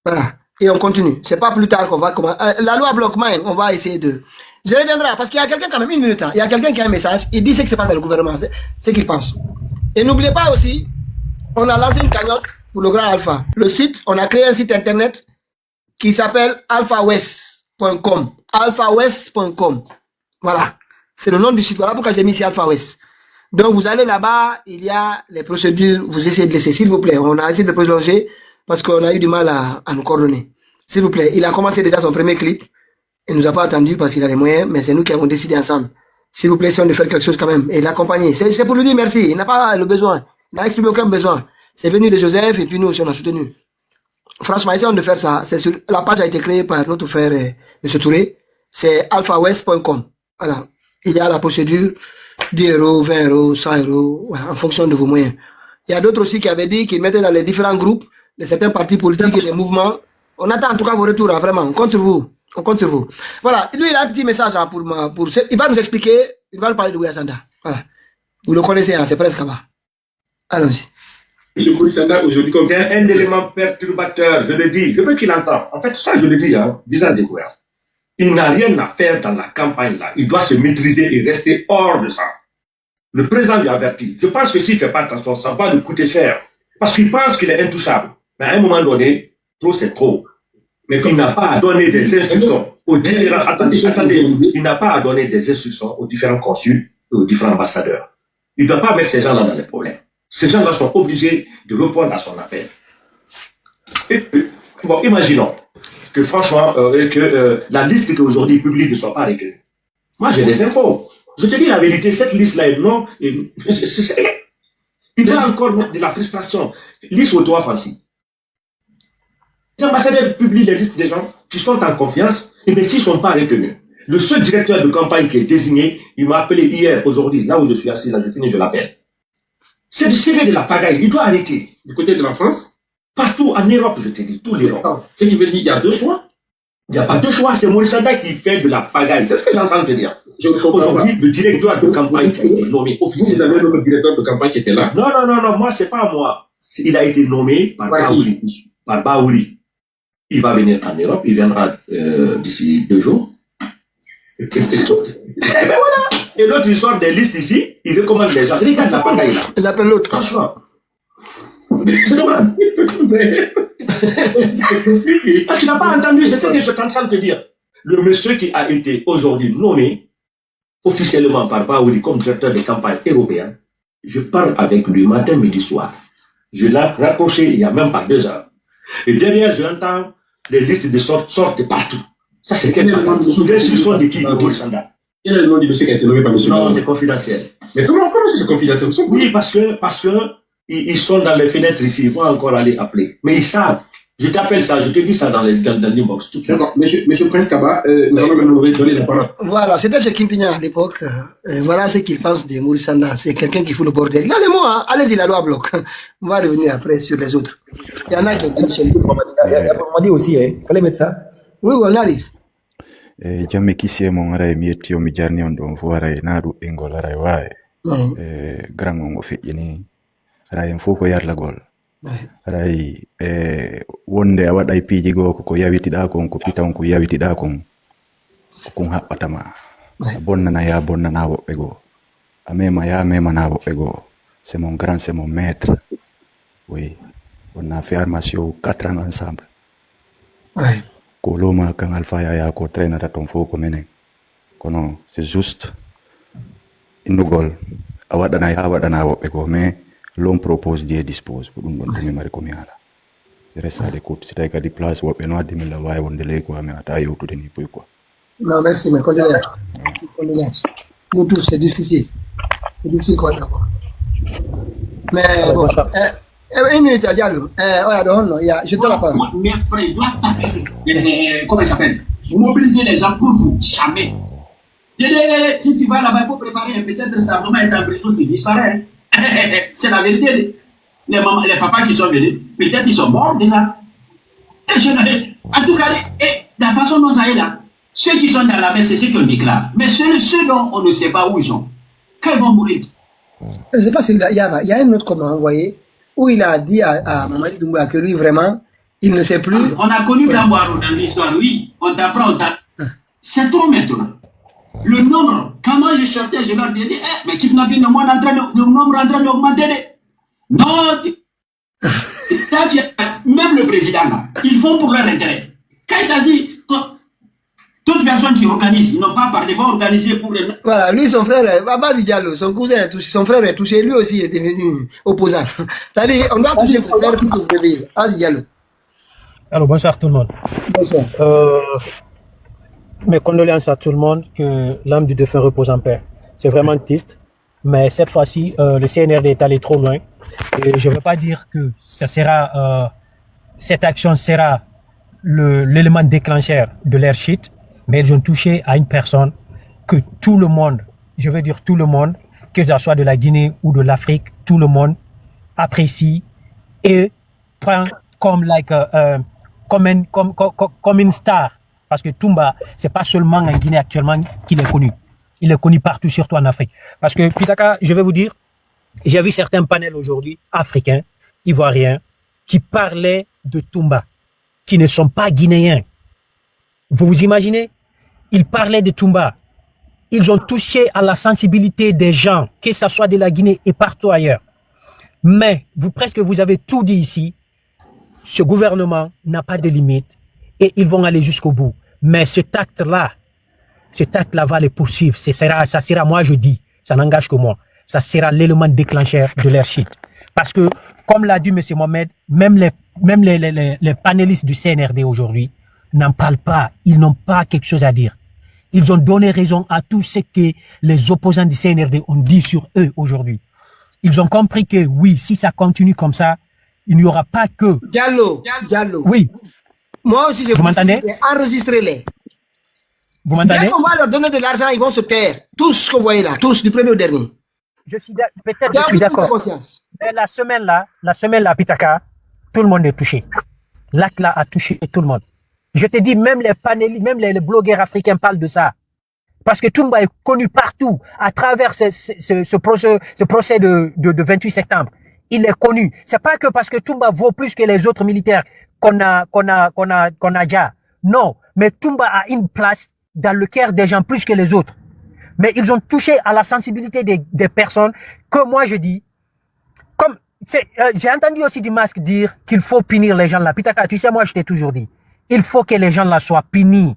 Speaker 2: Voilà. Et on continue. C'est pas plus tard qu'on va commencer. La loi Blockman, on va essayer de... Je reviendrai, parce qu'il y a quelqu'un quand même, une minute, hein, il y a quelqu'un qui a un message, il dit ce qui se passe dans le gouvernement, c'est qu'il pense. Et n'oubliez pas aussi, on a lancé une cagnotte pour le Grand Alpha. Le site, on a créé un site internet qui s'appelle alphawest.com. alphawest.com. Voilà. C'est le nom du site. Voilà pourquoi j'ai mis ici Alpha West. Donc vous allez là-bas, il y a les procédures, vous essayez de laisser, s'il vous plaît. On a essayé de prolonger parce qu'on a eu du mal à nous coordonner. S'il vous plaît, il a commencé déjà son premier clip. Il nous a pas attendu parce qu'il a les moyens, mais c'est nous qui avons décidé ensemble. S'il vous plaît, si on de faire quelque chose quand même et l'accompagner. C'est pour lui dire merci. Il n'a pas le besoin. Il n'a exprimé aucun besoin. C'est venu de Joseph et puis nous aussi on a soutenu. Franchement, essayons de faire ça. La page a été créée par notre frère M. Touré. C'est alphawest.com. Voilà. Il y a la procédure 10 €, 20 €, 100 €, voilà, en fonction de vos moyens. Il y a d'autres aussi qui avaient dit qu'ils mettaient dans les différents groupes de certains partis politiques et les mouvements. On attend en tout cas vos retours, hein, vraiment. On compte sur vous. On compte sur vous. Voilà. Lui, il a un petit message hein, il va nous expliquer, il va nous parler de Ouyassanda. Voilà. Vous le connaissez, hein, c'est presque là-bas. Allons-y.
Speaker 4: M. Kouissanda, aujourd'hui, comme un élément perturbateur, je le dis, je veux qu'il entende. En fait, ça, je le dis, hein, visage découvert. Il n'a rien à faire dans la campagne là. Il doit se maîtriser et rester hors de ça. Le président lui a averti. Je pense que s'il ne fait pas attention, ça va lui coûter cher. Parce qu'il pense qu'il est intouchable. Mais à un moment donné, trop c'est trop. Mais il n'a pas à donner des instructions aux différents... Attendez. Il n'a pas à donner des instructions aux différents consuls et aux différents ambassadeurs. Il ne doit pas mettre ces gens-là dans les problèmes. Ces gens-là sont obligés de répondre à son appel. Bon, imaginons que franchement, la liste qu'aujourd'hui publie ne soit pas retenue. Moi, j'ai des infos. Je te dis la vérité, cette liste-là est non. Il va encore mettre de la frustration. Liste au droit facile. Les ambassadeurs publient les listes des gens qui sont en confiance, et bien s'ils ne sont pas retenus. Le seul directeur de campagne qui est désigné, il m'a appelé hier, aujourd'hui, là où je suis assis, là, je finis, je l'appelle. C'est du CV de la pagaille. Il doit arrêter. Du côté de la France? Partout en Europe, je te dis, tout l'Europe. Ce qui veut dire qu'il y a deux choix. Il n'y a pas deux choix. C'est Moussada qui fait de la pagaille. C'est ce que j'entends te dire. Aujourd'hui, le directeur de campagne qui a été nommé officiellement. C'est le directeur de campagne qui était là. Non. Moi, c'est pas moi. Il a été nommé par Baouri. Par Baouri. Il va venir en Europe. Il viendra d'ici 2 jours. Et ben voilà. Et l'autre, il sort des listes ici. Il recommande les gens. Regarde la pagaille là.
Speaker 2: Il appelle l'autre.
Speaker 4: Franchement. C'est normal. Ah, tu n'as pas entendu, c'est ce que je suis en train de te dire. Le monsieur qui a été aujourd'hui nommé officiellement par Baouri comme directeur de campagne européen, je parle avec lui matin, midi, soir. Je l'ai rapproché il n'y a même pas 2 heures. Et derrière, j'entends les listes de sortent de partout. Ça, c'est quel sous l'instruction de qui? De Maurice Sanda.
Speaker 5: Quel est le nom du monsieur qui a été nommé par monsieur?
Speaker 4: Non, c'est confidentiel.
Speaker 5: Mais comment c'est confidentiel?
Speaker 4: Oui, parce que ils sont dans les fenêtres ici, ils vont encore aller appeler. Mais ils savent. Je t'appelle ça, je te dis ça dans l'inbox tout de suite.
Speaker 5: D'accord, monsieur Prince Kaba, nous allons maintenant donner la parole.
Speaker 2: Voilà, c'était chez Quintignan à l'époque. Voilà ce qu'il pense de Maurice Sanda. C'est quelqu'un qui fout le bordel. Regardez-moi, hein. Allez-y, la loi bloque. On va revenir après sur les autres. Il y en a qui ont démissionné.
Speaker 6: On m'a dit aussi, il fallait mettre ça.
Speaker 2: Oui, on arrive.
Speaker 7: Jamme kisiye mon aray mi yetti o mi jarni on ɗon fo aray na ɗu ɓengol aray wawi grand on o feƴƴini aray en fof ko yarlagol aray wonde a waɗay piiji goo ko yawitiɗa kon ko pitan ko yawitiɗa kon kon haɓɓatama a bonnana ya bonnana woɓɓe goo a mema ya memana woɓɓe goo c'est mon grand c'est mon maître oui on a fait armation 4 ans ensemble ko loma kan Alpha Yaya ko trainata ton fo ko menen kono c'est juste indugol a waɗana ya waɗana woɓɓe ko mais l'homme propose Dieu dispose ko ɗum ɗon ɗumi mari komi haala je reste à l'écoute si tawi kadi place woɓɓe no addi min la wawi wonde ley quoi mais ata yewtude ni boy quoi.
Speaker 2: Non, merci, mais condoléances. Nous tous, c'est difficile. C'est difficile quoi d'abord. Mais bon, une minute à Diallo. Je te la parle.
Speaker 8: Mes frères doivent taper. Comment il s'appelle? Mobiliser les gens pour vous. Jamais. Si tu vas là-bas, il faut préparer. Peut-être ta maman est en prison, tu disparais. C'est la vérité. Les papas qui sont venus, peut-être ils sont morts déjà. En tout cas, la façon dont ça est là, ceux qui sont dans la mer, c'est ceux qui ont déclaré. Mais ceux dont on ne sait pas où ils sont, quand ils vont mourir.
Speaker 2: Je ne sais pas s'il y a un autre qu'on m'a envoyé où il a dit à Mamadi Doumbouya que lui, vraiment, il ne sait plus.
Speaker 8: On a connu Kambouarou dans l'histoire, oui. On t'apprend, c'est trop maintenant. Le nombre, quand moi je sortais, je leur disais, mais kidnapping, le nombre est en train d'augmenter. Non, même le président, là, ils font pour leur intérêt. Quand il s'agit, toutes personnes qui organisent, ils n'ont pas parlé, vont organiser pour les...
Speaker 2: Voilà, lui, son frère, Abazi Diallo, son cousin est touché, son frère est touché, lui aussi est devenu opposant. C'est-à-dire, on doit toucher vos frères pour que vous réveillez. Abazi Diallo.
Speaker 9: Alors, bonsoir tout le monde.
Speaker 2: Bonsoir.
Speaker 9: Mes condoléances à tout le monde, que l'âme du défunt repose en paix. C'est vraiment triste, mais cette fois-ci, le CNRD est allé trop loin. Et je ne veux pas dire que ça sera, cette action sera l'élément déclencheur de leur shit, mais ils ont touché à une personne que tout le monde, je veux dire tout le monde, que ce soit de la Guinée ou de l'Afrique, tout le monde apprécie et prend comme comme une star. Parce que Toumba, c'est pas seulement en Guinée actuellement qu'il est connu. Il est connu partout, surtout en Afrique. Parce que Pitaka, je vais vous dire, j'ai vu certains panels aujourd'hui, africains, ivoiriens, qui parlaient de Toumba, qui ne sont pas guinéens. Vous vous imaginez? Ils parlaient de Toumba. Ils ont touché à la sensibilité des gens, que ce soit de la Guinée et partout ailleurs. Mais, vous avez tout dit ici. Ce gouvernement n'a pas de limite et ils vont aller jusqu'au bout. Mais cet acte-là va les poursuivre. Ça sera, moi je dis, ça n'engage que moi. Ça sera l'élément déclencheur de leur shit. Parce que, comme l'a dit M. Mohamed, même les panélistes du CNRD aujourd'hui n'en parlent pas. Ils n'ont pas quelque chose à dire. Ils ont donné raison à tout ce que les opposants du CNRD ont dit sur eux aujourd'hui. Ils ont compris que oui, si ça continue comme ça, il n'y aura pas que...
Speaker 2: Diallo.
Speaker 9: Oui.
Speaker 2: Moi aussi,
Speaker 9: Vous m'entendez?
Speaker 2: Enregistrez-les.
Speaker 9: Vous m'entendez?
Speaker 2: Dès qu'on va leur donner de l'argent, ils vont se taire. Tous ce que vous voyez là, tous, du premier au dernier.
Speaker 9: Je suis d'accord. Mais la semaine là, Pitaka, tout le monde est touché. L'acte là a touché tout le monde. Je te dis, même les panélistes, même les blogueurs africains parlent de ça. Parce que Toumba est connu partout, à travers ce procès de 28 septembre. Il est connu. C'est pas que parce que Toumba vaut plus que les autres militaires qu'on a déjà. Non. Mais Toumba a une place dans le cœur des gens plus que les autres. Mais ils ont touché à la sensibilité des personnes que moi je dis, comme J'ai entendu aussi Dimasque dire qu'il faut punir les gens là. Pitaka, tu sais, moi, je t'ai toujours dit, il faut que les gens là soient punis.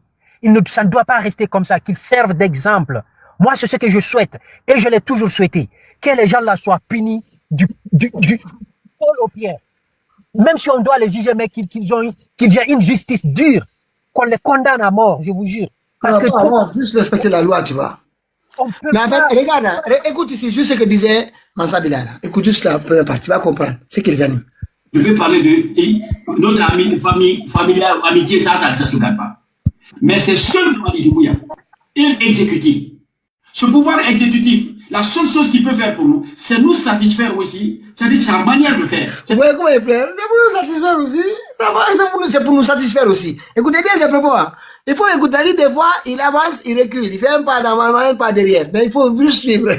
Speaker 9: Ça ne doit pas rester comme ça, qu'ils servent d'exemple. Moi, c'est ce que je souhaite, et je l'ai toujours souhaité, que les gens là soient punis du pôle au pied. Même si on doit les juger, mais qu'ils aient une justice dure, qu'on les condamne à mort, je vous jure.
Speaker 2: Parce que juste respecter la loi, tu vois. Mais en fait, regarde, écoute ici, juste ce que disait Mansa Bilal. Écoute juste la première partie, tu vas comprendre. C'est qui les anime.
Speaker 8: Je vais parler de notre famille, familiale, amitié, ça ne se regarde pas. Mais c'est seulement Madi Doumbouya, l'exécutif. Ce pouvoir exécutif, la seule chose qu'il peut faire pour nous, c'est nous satisfaire aussi. C'est-à-dire sa manière de faire.
Speaker 2: Vous voyez comment il plaît? C'est pour nous satisfaire aussi. C'est pour nous satisfaire aussi. Écoutez bien ces propos. Hein. Il faut écouter, des fois, il avance, il recule. Il fait un pas d'avant, un pas derrière. Mais il faut juste suivre.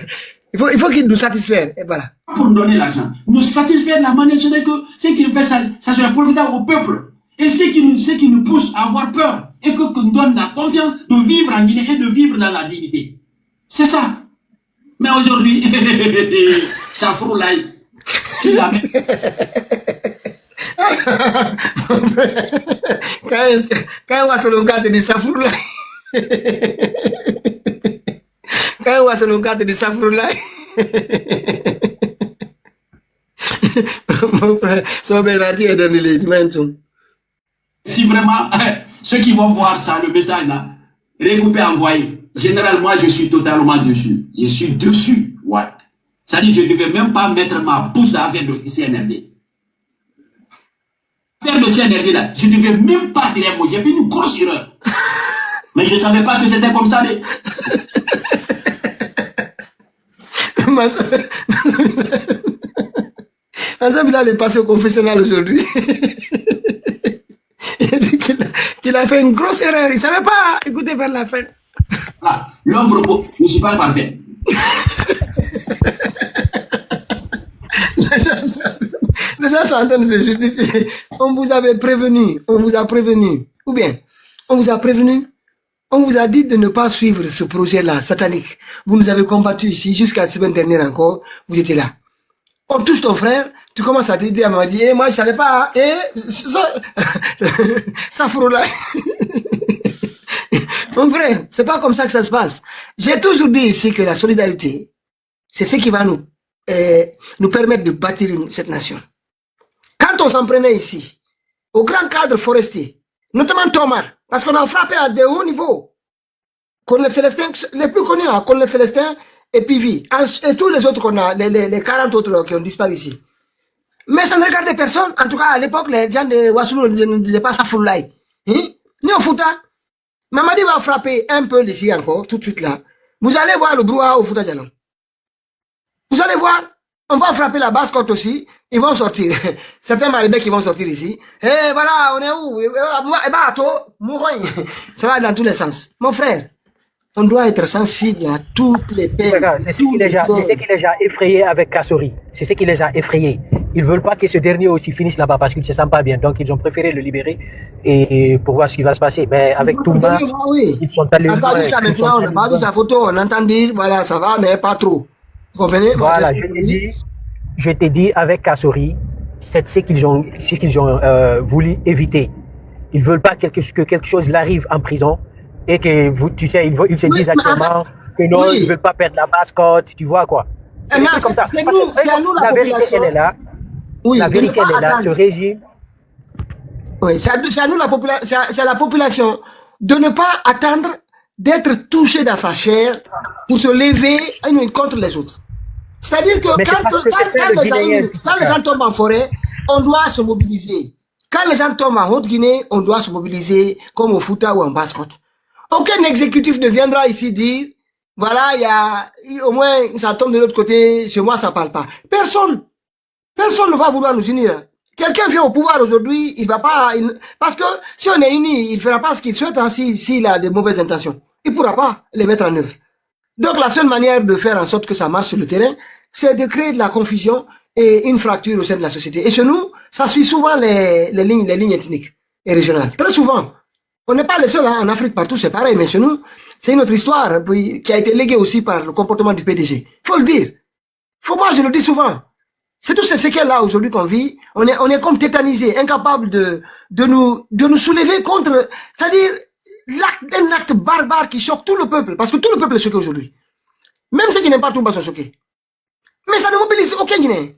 Speaker 2: Il faut qu'il nous satisfaire. Et voilà.
Speaker 8: Pour nous donner l'argent. Nous satisfaire de la manière, c'est que ce qu'il fait, ça sera profitable au peuple. Et ce qui nous pousse à avoir peur. Et que nous donne la confiance de vivre en Guinée et de vivre dans la dignité. C'est ça. Mais aujourd'hui, ça fout là. C'est la même.
Speaker 2: Quand on va sur le cadre de Safourla, quand on va sur le cadre de Safourla, mon frère, son Benati est dans les dimensions.
Speaker 8: Si vraiment, ceux qui vont voir ça, le message là, recouper, envoyer. Généralement, je suis totalement dessus. Je suis dessus. Ouais. C'est-à-dire, je ne devais même pas mettre ma pouce dans l'affaire de CNRD. Faire le CNRD là, je ne devais même pas dire un mot. J'ai fait une grosse erreur. Mais je ne savais pas que c'était comme ça.
Speaker 2: Mansa Bilal est passé au confessionnal aujourd'hui. qu'il a fait une grosse erreur. Il ne savait pas écouter vers la fin.
Speaker 8: Ah, l'homme propos, je ne suis pas parfait.
Speaker 2: Les gens sont en train de se justifier. On vous avait prévenu, on vous a prévenu. Ou bien, on vous a prévenu, on vous a dit de ne pas suivre ce projet-là, satanique. Vous nous avez combattu ici, jusqu'à la semaine dernière encore, vous étiez là. On touche ton frère, tu commences à te dire à Mamadi, moi je savais pas, ça frôle là. Mon frère, c'est pas comme ça que ça se passe. J'ai toujours dit ici que la solidarité, c'est ce qui va nous permettre de bâtir cette nation. Quand on s'en prenait ici, au grand cadre forestier, notamment Thomas, parce qu'on a frappé à de hauts niveaux, Colonel Célestin, les plus connus, hein, Colonel Célestin et Pivi, et tous les autres qu'on a, les 40 autres qui ont disparu ici. Mais ça ne regardait personne. En tout cas, à l'époque, les gens de Wassoulou ne disaient pas ça foulaï. Ni au Fouta. Mamadi va frapper un peu ici encore, tout de suite là. Vous allez voir le brouhaha au Fouta Djalon. Vous allez voir, on va frapper la basse côte aussi, ils vont sortir. Certains Malibés qui vont sortir ici. Et voilà, on est où? Ça va dans tous les sens. Mon frère, on doit être sensible à toutes les peines.
Speaker 9: C'est ce qui les a effrayés avec Kassori. C'est ce qui les a effrayés. Ils veulent pas que ce dernier aussi finisse là-bas parce qu'il ne se sent pas bien. Donc ils ont préféré le libérer et pour voir ce qui va se passer. Mais avec Toumba, ils sont allés.
Speaker 2: Jusqu'à maintenant, on n'a pas vu sa photo. On entend dire, voilà, ça va, mais pas trop. Vous comprenez?
Speaker 9: Voilà, je t'ai dit avec Kassori, c'est ce qu'ils ont voulu éviter. Ils veulent pas que quelque chose l'arrive en prison et que tu sais, ils se disent actuellement que non, ils veulent pas perdre la mascotte, tu vois quoi. C'est comme ça.
Speaker 2: C'est nous,
Speaker 9: la vérité, elle est là.
Speaker 2: Oui,
Speaker 9: la vérité, elle est là. Ce régime.
Speaker 2: Oui, c'est à nous, c'est à la population de ne pas attendre d'être touché dans sa chair pour se lever contre les autres. C'est-à-dire que quand les gens tombent en forêt, on doit se mobiliser. Quand les gens tombent en Haute-Guinée, on doit se mobiliser comme au Fouta ou en Basse-Côte. Aucun exécutif ne viendra ici dire, voilà, il y a, au moins, ça tombe de l'autre côté, chez moi, ça parle pas. Personne ne va vouloir nous unir. Quelqu'un vient au pouvoir aujourd'hui, il va pas, parce que si on est unis, il fera pas ce qu'il souhaite, hein, s'il a de mauvaises intentions. Il pourra pas les mettre en œuvre. Donc, la seule manière de faire en sorte que ça marche sur le terrain, c'est de créer de la confusion et une fracture au sein de la société. Et chez nous, ça suit souvent les lignes ethniques et régionales. Très souvent. On n'est pas les seuls, hein. En Afrique, partout, c'est pareil. Mais chez nous, c'est une autre histoire qui a été léguée aussi par le comportement du PDG. Faut le dire. Moi, je le dis souvent. C'est tout ce séquelles-là aujourd'hui qu'on vit. On est comme tétanisés, incapables de nous soulever contre, c'est-à-dire, un acte barbare qui choque tout le peuple. Parce que tout le peuple est choqué aujourd'hui. Même ceux qui n'aiment pas Toumba sont choqués. Mais ça ne mobilise aucun Guinéen.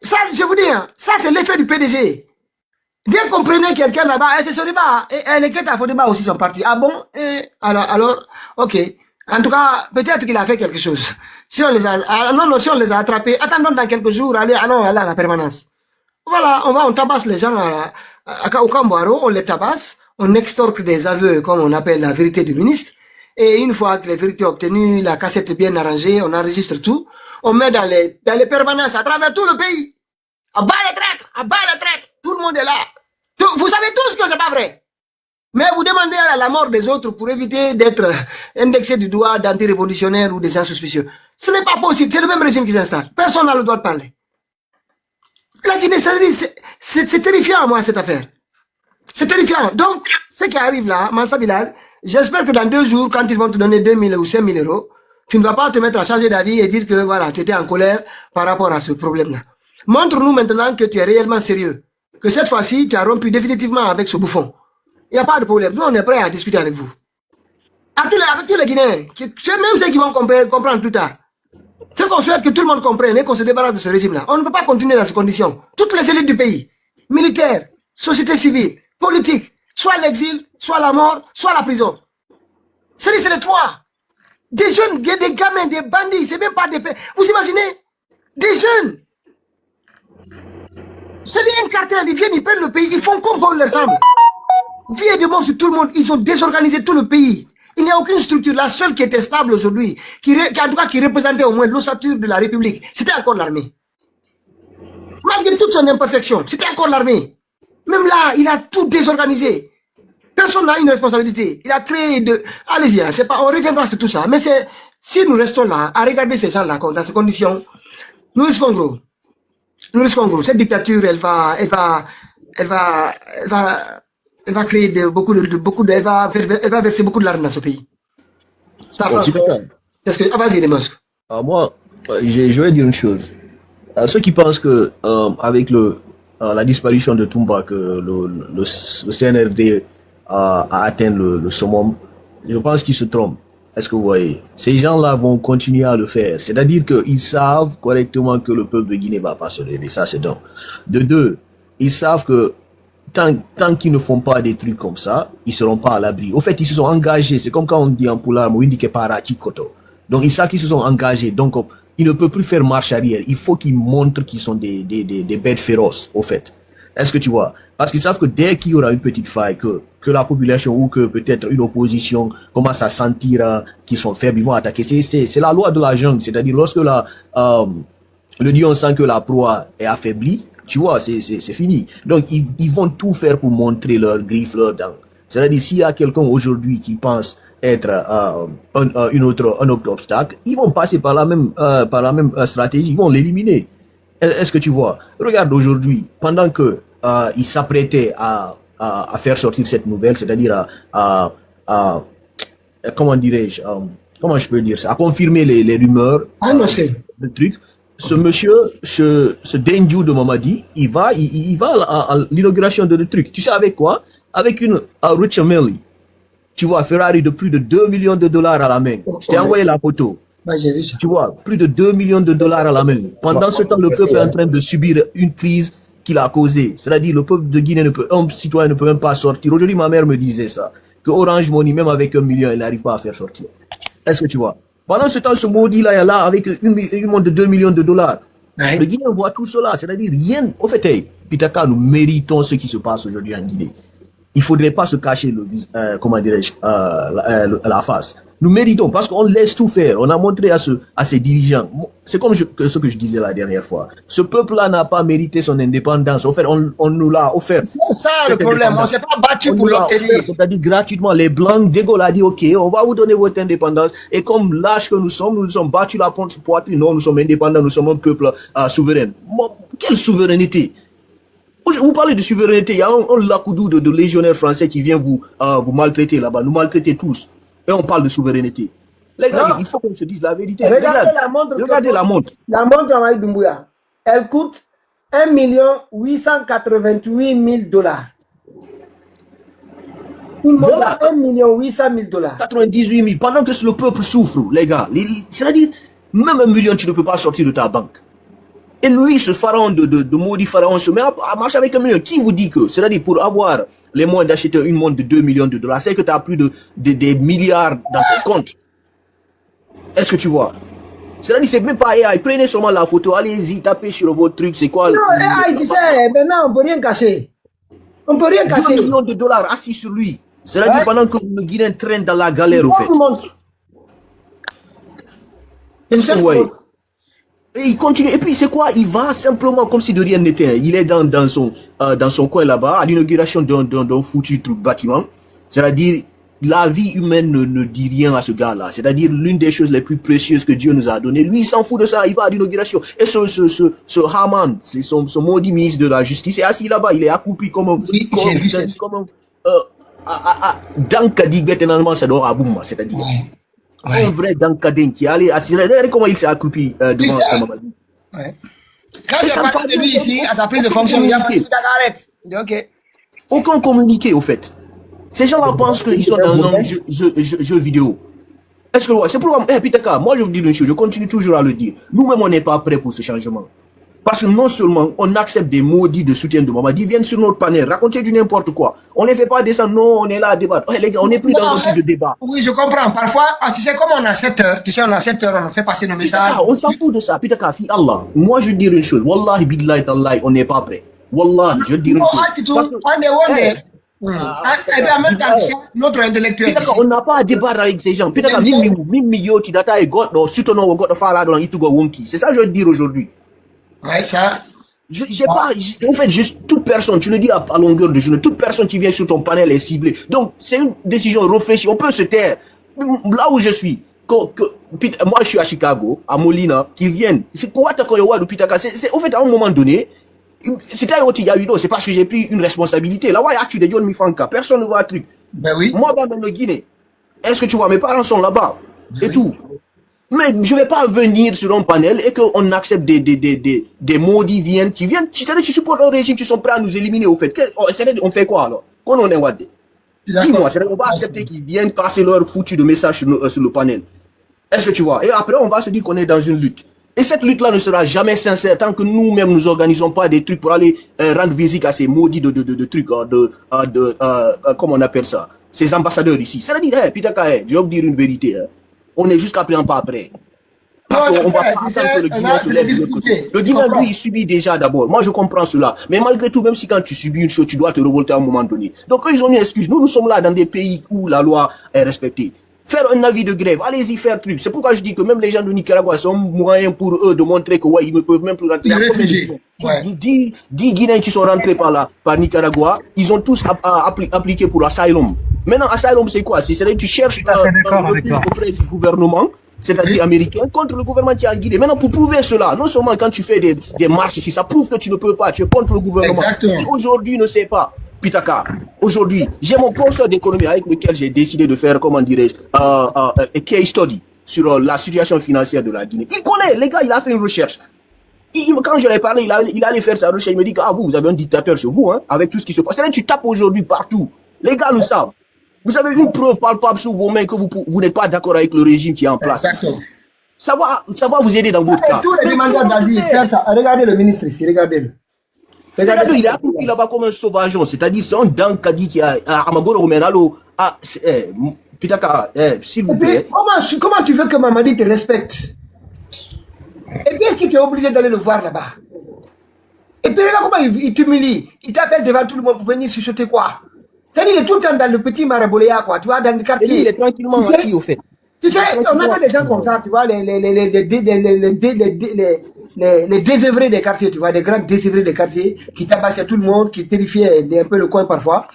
Speaker 2: Ça, je vous dis, hein, ça c'est l'effet du PDG. Dès qu'on prenait quelqu'un là-bas, c'est Soriba, et les Keta Fodeba aussi sont partis. Ah bon? Alors, ok. En tout cas, peut-être qu'il a fait quelque chose. Si on les a, si on les a attrapés, attendons dans quelques jours, allez à la permanence. Voilà, on tabasse les gens au Camboiro, on les tabasse, on extorque des aveux, comme on appelle la vérité du ministre, et une fois que les vérités obtenues, la cassette est bien arrangée, on enregistre tout, on met dans les permanences à travers tout le pays. À bas les traîtres, tout le monde est là. Vous savez tous que c'est pas vrai. Mais vous demandez à la mort des autres pour éviter d'être indexé du doigt d'anti-révolutionnaires ou des gens suspicieux. Ce n'est pas possible, c'est le même régime qui s'installe. Personne n'a le droit de parler. La Guinée, c'est terrifiant, moi, cette affaire. C'est terrifiant. Donc, ce qui arrive là, Mansa Bilal, j'espère que dans 2 jours, quand ils vont te donner 2 000 ou 5 000 euros, tu ne vas pas te mettre à changer d'avis et dire que, voilà, tu étais en colère par rapport à ce problème-là. Montre-nous maintenant que tu es réellement sérieux. Que cette fois-ci, tu as rompu définitivement avec ce bouffon. Il n'y a pas de problème. Nous, on est prêts à discuter avec vous. Avec tous les Guinéens, même ceux qui vont comprendre plus tard. C'est qu'on souhaite que tout le monde comprenne et qu'on se débarrasse de ce régime-là. On ne peut pas continuer dans ces conditions. Toutes les élites du pays, militaires, société civile, politique, soit l'exil, soit la mort, soit la prison. C'est les 3. Des jeunes, des gamins, des bandits, c'est même pas des... Vous imaginez? Des jeunes. C'est un cartel, ils viennent, ils prennent le pays, ils font comme bon leur semble. Vie et de mort sur tout le monde, ils ont désorganisé tout le pays. Il n'y a aucune structure, la seule qui était stable aujourd'hui, qui représentait au moins l'ossature de la République, c'était encore l'armée. Malgré toute son imperfection, c'était encore l'armée. Même là, il a tout désorganisé. Personne n'a une responsabilité. Il a créé de... Allez-y, hein, c'est pas... on reviendra sur tout ça. Mais c'est... Si nous restons là, à regarder ces gens-là, dans ces conditions, nous risquons gros. Nous risquons gros. Cette dictature, elle va créer elle va verser beaucoup de larmes dans ce pays. Ça c'est ce que, vas-y, les Mosques.
Speaker 10: Moi, je vais dire une chose. Ceux qui pensent que, avec la disparition de Toumba, que le CNRD a atteint le summum, je pense qu'ils se trompent. Est-ce que vous voyez? Ces gens-là vont continuer à le faire. C'est-à-dire qu'ils savent correctement que le peuple de Guinée va pas se lever. Ça, c'est d'un. De 2, ils savent que tant qu'ils ne font pas des trucs comme ça, ils seront pas à l'abri. Au fait, ils se sont engagés. C'est comme quand on dit en Pula, donc ils savent qu'ils se sont engagés. Donc ils ne peuvent plus faire marche arrière. Il faut qu'ils montrent qu'ils sont des bêtes féroces, au fait. Est-ce que tu vois? Parce qu'ils savent que dès qu'il y aura une petite faille, que la population ou que peut-être une opposition commence à sentir qu'ils sont faibles, ils vont attaquer. C'est la loi de la jungle. C'est-à-dire lorsque le lion sent que la proie est affaiblie, tu vois, c'est fini. Donc, ils vont tout faire pour montrer leurs griffes, leurs dents. C'est-à-dire, s'il y a quelqu'un aujourd'hui qui pense être un autre obstacle, ils vont passer par la même stratégie, ils vont l'éliminer. Est-ce que tu vois? Regarde aujourd'hui, pendant que ils s'apprêtaient à faire sortir cette nouvelle, c'est-à-dire comment dirais-je, comment je peux dire ça, à confirmer les rumeurs, le truc. Ce monsieur, ce Denju de Mamadi, il va à l'inauguration de le truc. Tu sais avec quoi? Avec une Richard Mille. Tu vois, Ferrari de plus de 2 millions de dollars à la main. Je t'ai envoyé la photo.
Speaker 2: J'ai vu ça.
Speaker 10: Tu vois, plus de 2 millions de dollars à la main. Pendant ce temps, le peuple est en train de subir une crise qu'il a causée. C'est-à-dire, le peuple de Guinée un citoyen ne peut même pas sortir. Aujourd'hui, ma mère me disait ça. Que Orange Money, même avec 1 million, elle n'arrive pas à faire sortir. Est-ce que tu vois? Pendant ce temps, ce maudit-là est là avec une montre de 2 millions de dollars. Ouais. Le Guinéen voit tout cela. C'est-à-dire, rien. Au fait, Pitaka, nous méritons ce qui se passe aujourd'hui en Guinée. Il faudrait pas se cacher comment dirais-je, la face. Nous méritons, parce qu'on laisse tout faire. On a montré à ces dirigeants. C'est comme ce que je disais la dernière fois. Ce peuple-là n'a pas mérité son indépendance. En fait, on nous l'a offert.
Speaker 2: C'est ça le problème. On s'est pas battu pour l'obtenir.
Speaker 10: C'est-à-dire gratuitement. Les Blancs, De Gaulle a dit, OK, on va vous donner votre indépendance. Et comme lâche que nous sommes battus la poitrine. Non, nous sommes indépendants, nous sommes un peuple souverain. Quelle souveraineté? Vous parlez de souveraineté, il y a un lacoudou de légionnaires français qui vient vous maltraiter là-bas, nous maltraiter tous. Et on parle de souveraineté. Les gars,
Speaker 2: Non.
Speaker 10: il faut qu'on se dise la vérité.
Speaker 2: Regardez la montre.
Speaker 10: Regardez la montre.
Speaker 2: La montre à Maï Doumbouya, elle coûte 1 888 000 dollars. Une montre
Speaker 10: Voilà.
Speaker 2: à 1 800 000 dollars.
Speaker 10: 98 000. Pendant que le peuple souffre, les gars. C'est-à-dire, même 1 million, tu ne peux pas sortir de ta banque. Et lui, ce pharaon de maudit pharaon se met à marcher avec 1 million. Qui vous dit que, c'est-à-dire pour avoir les moyens d'acheter une montre de 2 millions de dollars, c'est que tu as plus de des milliards dans ton compte. Est-ce que tu vois? C'est-à-dire, c'est même pas AI. Prenez seulement la photo, allez-y, tapez sur votre truc, c'est quoi?
Speaker 2: Non, AI, tu sais, maintenant, on ne peut rien cacher. On ne peut rien
Speaker 10: 2
Speaker 2: cacher.
Speaker 10: millions de dollars assis sur lui. C'est-à-dire
Speaker 2: Ouais.
Speaker 10: pendant que le Guinéen traîne dans la galère, au fait.
Speaker 2: Tout le monde.
Speaker 10: Ouais. Et il continue. Et puis, c'est quoi? Il va simplement comme si de rien n'était. Il est dans son coin là-bas, à l'inauguration d'un foutu truc bâtiment. C'est-à-dire, la vie humaine ne dit rien à ce gars-là. C'est-à-dire, l'une des choses les plus précieuses que Dieu nous a données. Lui, il s'en fout de ça. Il va à l'inauguration. Et ce Haman, c'est son maudit ministre de la Justice, est assis là-bas. Il est accroupi comme un...
Speaker 2: Oui, j'ai vu ça.
Speaker 10: Dankadi Betenalman Sador Abouma, c'est-à-dire un vrai Dankadin qui allait assurer. Regardez comment il s'est accroupi devant Mamadi.
Speaker 2: Ouais. Quand je parle de lui ici, à sa prise de fonction, il y a pas de ok.
Speaker 10: Aucun communiqué, au fait. Ces gens-là pensent qu'ils sont dans un jeu vidéo. Est-ce que c'est pourquoi, Pitaka, moi je vous dis une chose, je continue toujours à le dire. Nous-mêmes, on n'est pas prêts pour ce changement. Parce que non seulement on accepte des maudits de soutien de Mamadi, ils viennent sur notre panel, raconter du n'importe quoi. On ne les fait pas descendre, non, on est là à débattre. Oh, les gars, on n'est plus dans un truc de débat.
Speaker 2: Oui, je comprends. Parfois, tu sais, comme on a 7 heures, tu sais, on a 7 heures, on fait passer nos messages.
Speaker 10: On s'en fout de ça. Pitaka, fi Allah. Moi, je dis une chose. Wallahi, billahi, tallahi, on n'est pas prêt. Wallahi, je dis une chose.
Speaker 2: Et bien, en même temps, notre intellectuel.
Speaker 10: On n'a pas à débattre avec ces gens. Pitaka, mimi yo, tidata, et God, no, sutono, ou God, fala, dans itugo, wonki. C'est ça que je veux dire aujourd'hui.
Speaker 2: Ouais, ça.
Speaker 10: En fait, toute personne, tu le dis à longueur de journée, toute personne qui vient sur ton panel est ciblée. Donc, c'est une décision réfléchie. On peut se taire. Là où je suis, moi je suis à Chicago, à Molina, qu'ils viennent. C'est quoi ta koyowa de Pitaka? En fait, à un moment donné, c'était un autre yahudo, c'est parce que j'ai pris une responsabilité. Là, ouais, tu de John Mifanka, personne ne voit un truc.
Speaker 2: Ben oui.
Speaker 10: Moi, dans le Guinée, est-ce que tu vois, mes parents sont là-bas, et tout. Mais je vais pas venir sur un panel et qu'on accepte des maudits qui viennent, tu supportes un régime, qui sont prêts à nous éliminer au fait. On fait quoi alors? Quand on est Wadé? Dis-moi, on va accepter qu'ils viennent passer leur foutu de message sur le panel. Est-ce que tu vois? Et après, on va se dire qu'on est dans une lutte. Et cette lutte-là ne sera jamais sincère tant que nous-mêmes nous organisons pas des trucs pour aller rendre visite à ces maudits de trucs, comment on appelle ça? Ces ambassadeurs ici. C'est-à-dire, Pitaka, je vais vous dire une vérité, on est jusqu'à présent pas prêt. Parce qu'on va pas attendre que le Guinéen se lève de l'autre côté. Le Guinéen, lui, il subit déjà d'abord. Moi, je comprends cela. Mais malgré tout, même si quand tu subis une chose, tu dois te révolter à un moment donné. Donc, eux, ils ont une excuse. Nous sommes là dans des pays où la loi est respectée. Faire un avis de grève, allez-y faire truc. C'est pourquoi je dis que même les gens de Nicaragua sont moyens pour eux de montrer que, ouais, ils ne peuvent même plus rentrer.
Speaker 2: Les réfugiés.
Speaker 10: 10 Guinéens qui sont rentrés par Nicaragua, ils ont tous appliqué pour l'asylum. Maintenant, asylum, c'est quoi? C'est-à-dire tu cherches un refuge auprès du gouvernement, c'est-à-dire américain, contre le gouvernement qui est en Guinée. Maintenant, pour prouver cela, non seulement quand tu fais des marches ici, ça prouve que tu ne peux pas, tu es contre le gouvernement.
Speaker 2: Exactement.
Speaker 10: Aujourd'hui, ne sais pas. Pitaka, aujourd'hui, j'ai mon professeur d'économie avec lequel j'ai décidé de faire, comment dirais-je, un case study sur la situation financière de la Guinée. Il connaît, les gars, il a fait une recherche. Quand je lui ai parlé, il allait faire sa recherche, il me dit que vous avez un dictateur chez vous, hein, avec tout ce qui se passe. C'est-à-dire que tu tapes aujourd'hui partout. Les gars le savent. Vous avez une preuve palpable sous vos mains que vous n'êtes pas d'accord avec le régime qui est en place.
Speaker 2: Exactement.
Speaker 10: Ça va vous aider dans votre cas.
Speaker 2: Tous les demandeurs d'asile, faire ça. Regardez le ministre ici, regardez-le.
Speaker 10: Regardez, il est accroupi là-bas comme un sauvageon. C'est-à-dire, c'est un Dankadi qui a Amagoro Romenalo. Pitaka, s'il vous plaît.
Speaker 2: Comment tu veux que Mamadi te respecte? Et puis, est-ce qu'il t'est obligé d'aller le voir là-bas? Et puis, regarde comment il t'humilie. Il t'appelle devant tout le monde pour venir chuchoter quoi? C'est-à-dire, il est tout le temps dans le petit Maraboléa, quoi. Tu vois, dans le quartier.
Speaker 10: Il est tranquillement assis, au fait.
Speaker 2: Tu sais, on a des gens comme ça, tu vois, les désœuvrés des quartiers, tu vois, des grands désœuvrés des quartiers qui tabassaient tout le monde, qui terrifiaient un peu le coin parfois.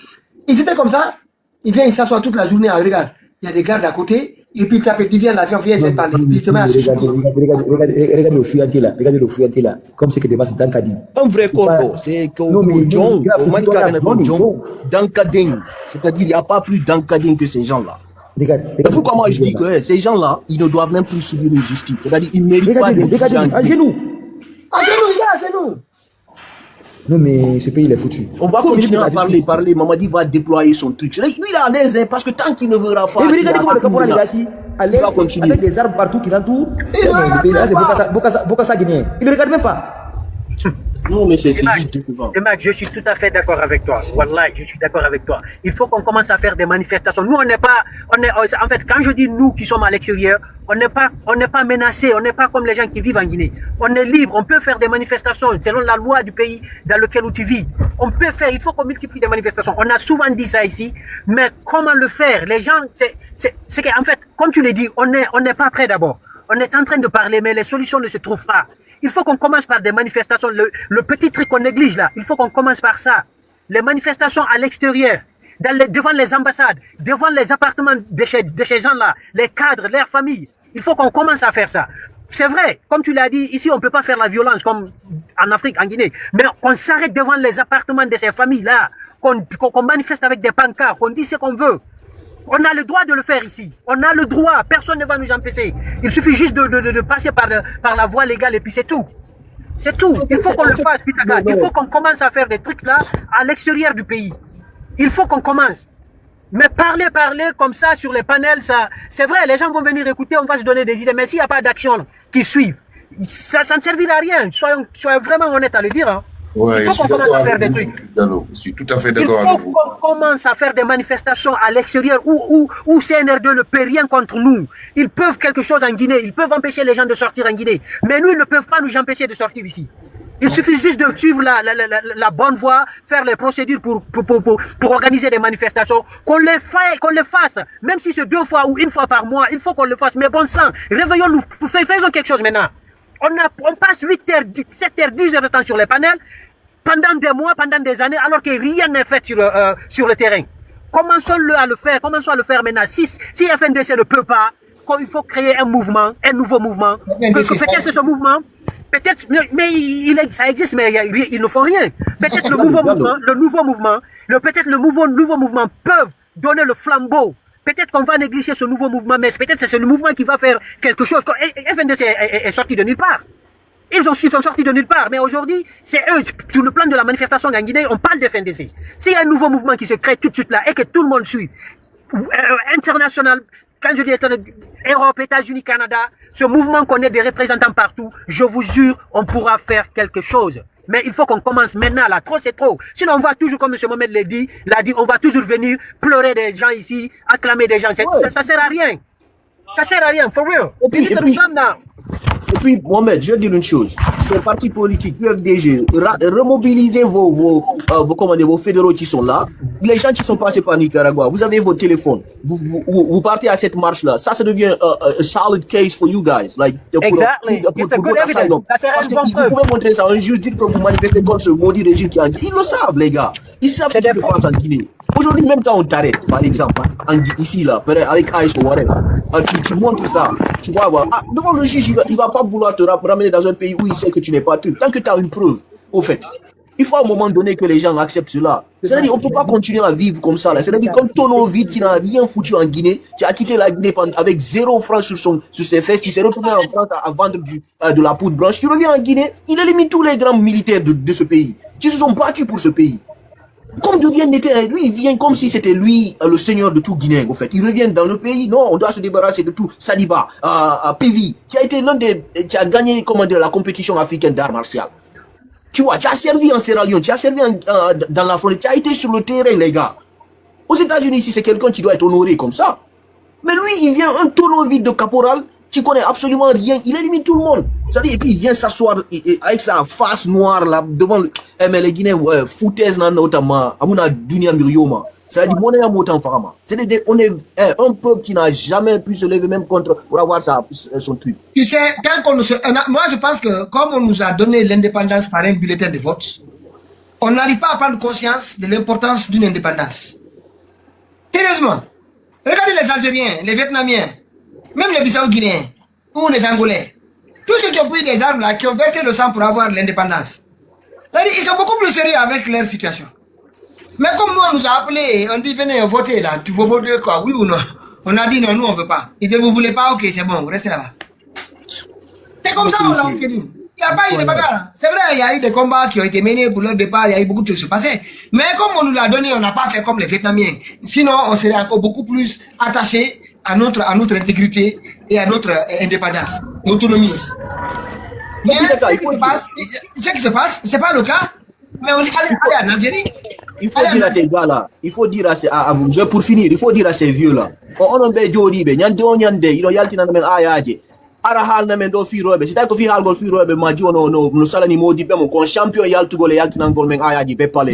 Speaker 2: Ils étaient comme ça. Il vient, il s'assoit toute la journée, regarde. Il y a des gardes à côté, et puis il tape, il vient, l'avion vient, je vais parler. Puis il te met à
Speaker 6: Regardez le fouillanté là, regardez le fouillanté là, comme ce que dépasse Dankadi.
Speaker 10: Un vrai corbeau, c'est que Dankading, c'est-à-dire il n'y a pas plus Dankading que ces gens-là. C'est pourquoi moi je dis que ces gens-là, ils ne doivent même plus subir une justice. C'est-à-dire, ils ne méritent pas d'être
Speaker 6: Regardez, à genoux. À genoux, les gars, à genoux. Non, mais ce pays, il est foutu.
Speaker 10: On va continuer à parler. Mamadi va déployer son truc. Lui, il est à l'aise, hein, parce que tant qu'il ne verra pas.
Speaker 6: Et mais regardez comment le caporal est assis, à l'aise, avec des armes partout qui l'entourent. Le pays là, c'est Bokassa Guinéen. Il ne regarde même pas.
Speaker 10: Non, mais c'est juste décevant.
Speaker 9: Mac, je suis tout à fait d'accord avec toi. Wallah, je suis d'accord avec toi. Il faut qu'on commence à faire des manifestations. Nous, en fait, quand je dis nous qui sommes à l'extérieur, on n'est pas menacés, on n'est pas comme les gens qui vivent en Guinée. On est libre, on peut faire des manifestations selon la loi du pays dans lequel tu vis. On peut faire, il faut qu'on multiplie des manifestations. On a souvent dit ça ici, mais comment le faire? Les gens, c'est qu'en fait, comme tu l'as dit, on n'est pas prêt d'abord. On est en train de parler, mais les solutions ne se trouvent pas. Il faut qu'on commence par des manifestations. Le petit truc qu'on néglige là, il faut qu'on commence par ça. Les manifestations à l'extérieur, devant les ambassades, devant les appartements de ces gens-là, les cadres, leurs familles. Il faut qu'on commence à faire ça. C'est vrai, comme tu l'as dit, ici on ne peut pas faire la violence comme en Afrique, en Guinée. Mais qu'on s'arrête devant les appartements de ces familles-là, qu'on manifeste avec des pancartes, qu'on dit ce qu'on veut. On a le droit de le faire ici. On a le droit. Personne ne va nous empêcher. Il suffit juste de passer par la voie légale et puis c'est tout. C'est tout. Il faut qu'on le fasse, Pitaka. Il faut qu'on commence à faire des trucs là à l'extérieur du pays. Il faut qu'on commence. Mais parler comme ça sur les panels, ça, c'est vrai, les gens vont venir écouter, on va se donner des idées. Mais s'il n'y a pas d'action qui suivent, ça ne servira à rien. Soyons vraiment honnêtes à le dire. Hein.
Speaker 11: Ouais,
Speaker 9: il faut qu'on commence à faire des trucs.
Speaker 11: Je suis tout à fait d'accord avec vous.
Speaker 9: Il faut qu'on commence à faire des manifestations à l'extérieur où CNR2 ne peut rien contre nous. Ils peuvent quelque chose en Guinée, ils peuvent empêcher les gens de sortir en Guinée. Mais nous, ils ne peuvent pas nous empêcher de sortir ici. Il suffit juste de suivre la bonne voie, faire les procédures pour organiser des manifestations, qu'on les fasse, même si c'est 2 fois ou 1 fois par mois, il faut qu'on le fasse. Mais bon sang, réveillons-nous, faisons quelque chose maintenant. On passe 8 heures, 7 heures, 10 heures de temps sur les panels, pendant des mois, pendant des années, alors que rien n'est fait sur le terrain. Commençons à le faire maintenant. Si FNDC ne peut pas, il faut créer un mouvement, un nouveau mouvement. Peut-être c'est ce mouvement, peut-être, mais ça existe, mais ils ne font rien. Peut-être le nouveau mouvement peuvent donner le flambeau. Peut-être qu'on va négliger ce nouveau mouvement, mais peut-être c'est ce mouvement qui va faire quelque chose. FNDC est sorti de nulle part. Ils sont sortis de nulle part, mais aujourd'hui, c'est eux, sur le plan de la manifestation en Guinée, on parle de FNDC. S'il y a un nouveau mouvement qui se crée tout de suite là, et que tout le monde suit, international, quand je dis Europe, États-Unis, Canada, ce mouvement connaît des représentants partout, je vous jure, on pourra faire quelque chose. Mais il faut qu'on commence maintenant, là, trop c'est trop. Sinon on va toujours, comme M. Mohamed l'a dit, on va toujours venir pleurer des gens ici, acclamer des gens. Ça sert à rien. Ça sert à rien, for real.
Speaker 10: Et puis, Mohamed, je vais dire une chose. Ces partis politiques, UFDG, remobilisez vos fédéraux qui sont là. Les gens qui sont passés par Nicaragua, vous avez vos téléphones. Vous partez à cette marche-là. Ça devient a solid case for you guys. Like,
Speaker 9: exactly.
Speaker 10: Pour votre asylum. Parce que vous pouvez montrer ça un jour, dire que vous manifestez contre ce maudit régime qui est en Guinée. Ils le savent, les gars. Ils savent ce qui se passe en Guinée. Aujourd'hui, même quand on t'arrête, par exemple, ici, là, avec Aïs ou whatever, tu montres ça, tu vas voir. Devant le juge, il va pas vouloir te ramener dans un pays où il sait que tu n'es pas truc. Tant que tu as une preuve, au fait, il faut à un moment donné que les gens acceptent cela. C'est-à-dire, on peut pas continuer à vivre comme ça, là. C'est-à-dire, comme Tono Vide, qui n'a rien foutu en Guinée, qui a quitté la Guinée avec 0 francs sur ses fesses, qui s'est retrouvé en France à vendre de la poudre blanche, qui revient en Guinée, il élimine tous les grands militaires de ce pays, qui se sont battus pour ce pays. Comme de rien n'était, lui, il vient comme si c'était lui le seigneur de tout Guinéen, en fait. Il revient dans le pays, non, on doit se débarrasser de tout. Sadiba, Pévi, qui a été qui a gagné, la compétition africaine d'art martial. Tu vois, tu as servi en Sierra Leone, tu as servi dans la frontière, tu as été sur le terrain, les gars. Aux États-Unis, ici, c'est quelqu'un qui doit être honoré comme ça. Mais lui, il vient un tonneau vide de caporal, qui connaît absolument rien, il élimine tout le monde. C'est-à-dire, et puis il vient s'asseoir avec sa face noire là, devant le. Mais les Guinéens, foutaise notamment, amuna dunia mirioma. C'est-à-dire, c'est-à-dire, on est un peuple qui n'a jamais pu se lever même contre, pour avoir son truc.
Speaker 2: Tu sais, moi je pense que comme on nous a donné l'indépendance par un bulletin de vote, on n'arrive pas à prendre conscience de l'importance d'une indépendance. Sérieusement, regardez les Algériens, les Vietnamiens, même les Bissau-Guinéens, ou les Angolais, tous ceux qui ont pris des armes là, qui ont versé le sang pour avoir l'indépendance, ils sont beaucoup plus sérieux avec leur situation. Mais comme nous, on nous a appelés, on dit venez voter là, tu veux voter quoi, oui ou non? On a dit non, nous on veut pas. Il dit vous voulez pas, ok, c'est bon, restez là-bas. C'est comme ça, on l'a dit. Il n'y a pas eu de bagarre. C'est vrai, il y a eu des combats qui ont été menés pour leur départ, il y a eu beaucoup de choses qui se passaient. Mais comme on nous l'a donné, on n'a pas fait comme les Vietnamiens. Sinon, on serait encore beaucoup plus attachés à notre intégrité et à notre indépendance, autonomie aussi. Mais ce qui se passe, c'est pas le cas. Mais on est allé en Algérie.
Speaker 10: Il faut dire à ces gars-là, il faut dire à vous, pour finir, il faut dire à ces vieux-là. On a be jodi be nyande on nyande, ilo yaltina men ayaje. Ara hal na men do fi robe, si tay ko fi hal gol fi robe ma jono no salani modi be mo kon champion yaltu gol yaltina gol men ayaji be pale.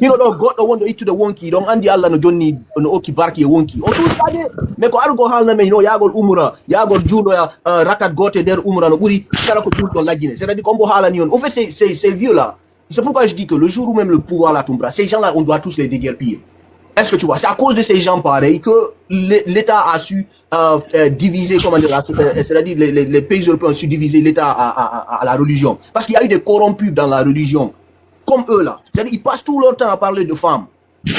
Speaker 10: You know don't God want to eat to the wonky, don't andi Allah no jonni no oki barki e wonky. O so stade me ko argo hal na men no yagol umra, yagol judo ya rakat gote der umra no buri sala ko tout don lagine. C'est-à-dire combo halani on. En fait ces vieux là. C'est pourquoi je dis que le jour où même le pouvoir la tombera, ces gens-là, on doit tous les déguerpir. Est-ce que tu vois? C'est à cause de ces gens pareils que l'État a su diviser, comment dire, c'est-à-dire les pays européens ont su diviser l'État à la religion. Parce qu'il y a eu des corrompus dans la religion, comme eux là. C'est-à-dire ils passent tout leur temps à parler de femmes. Il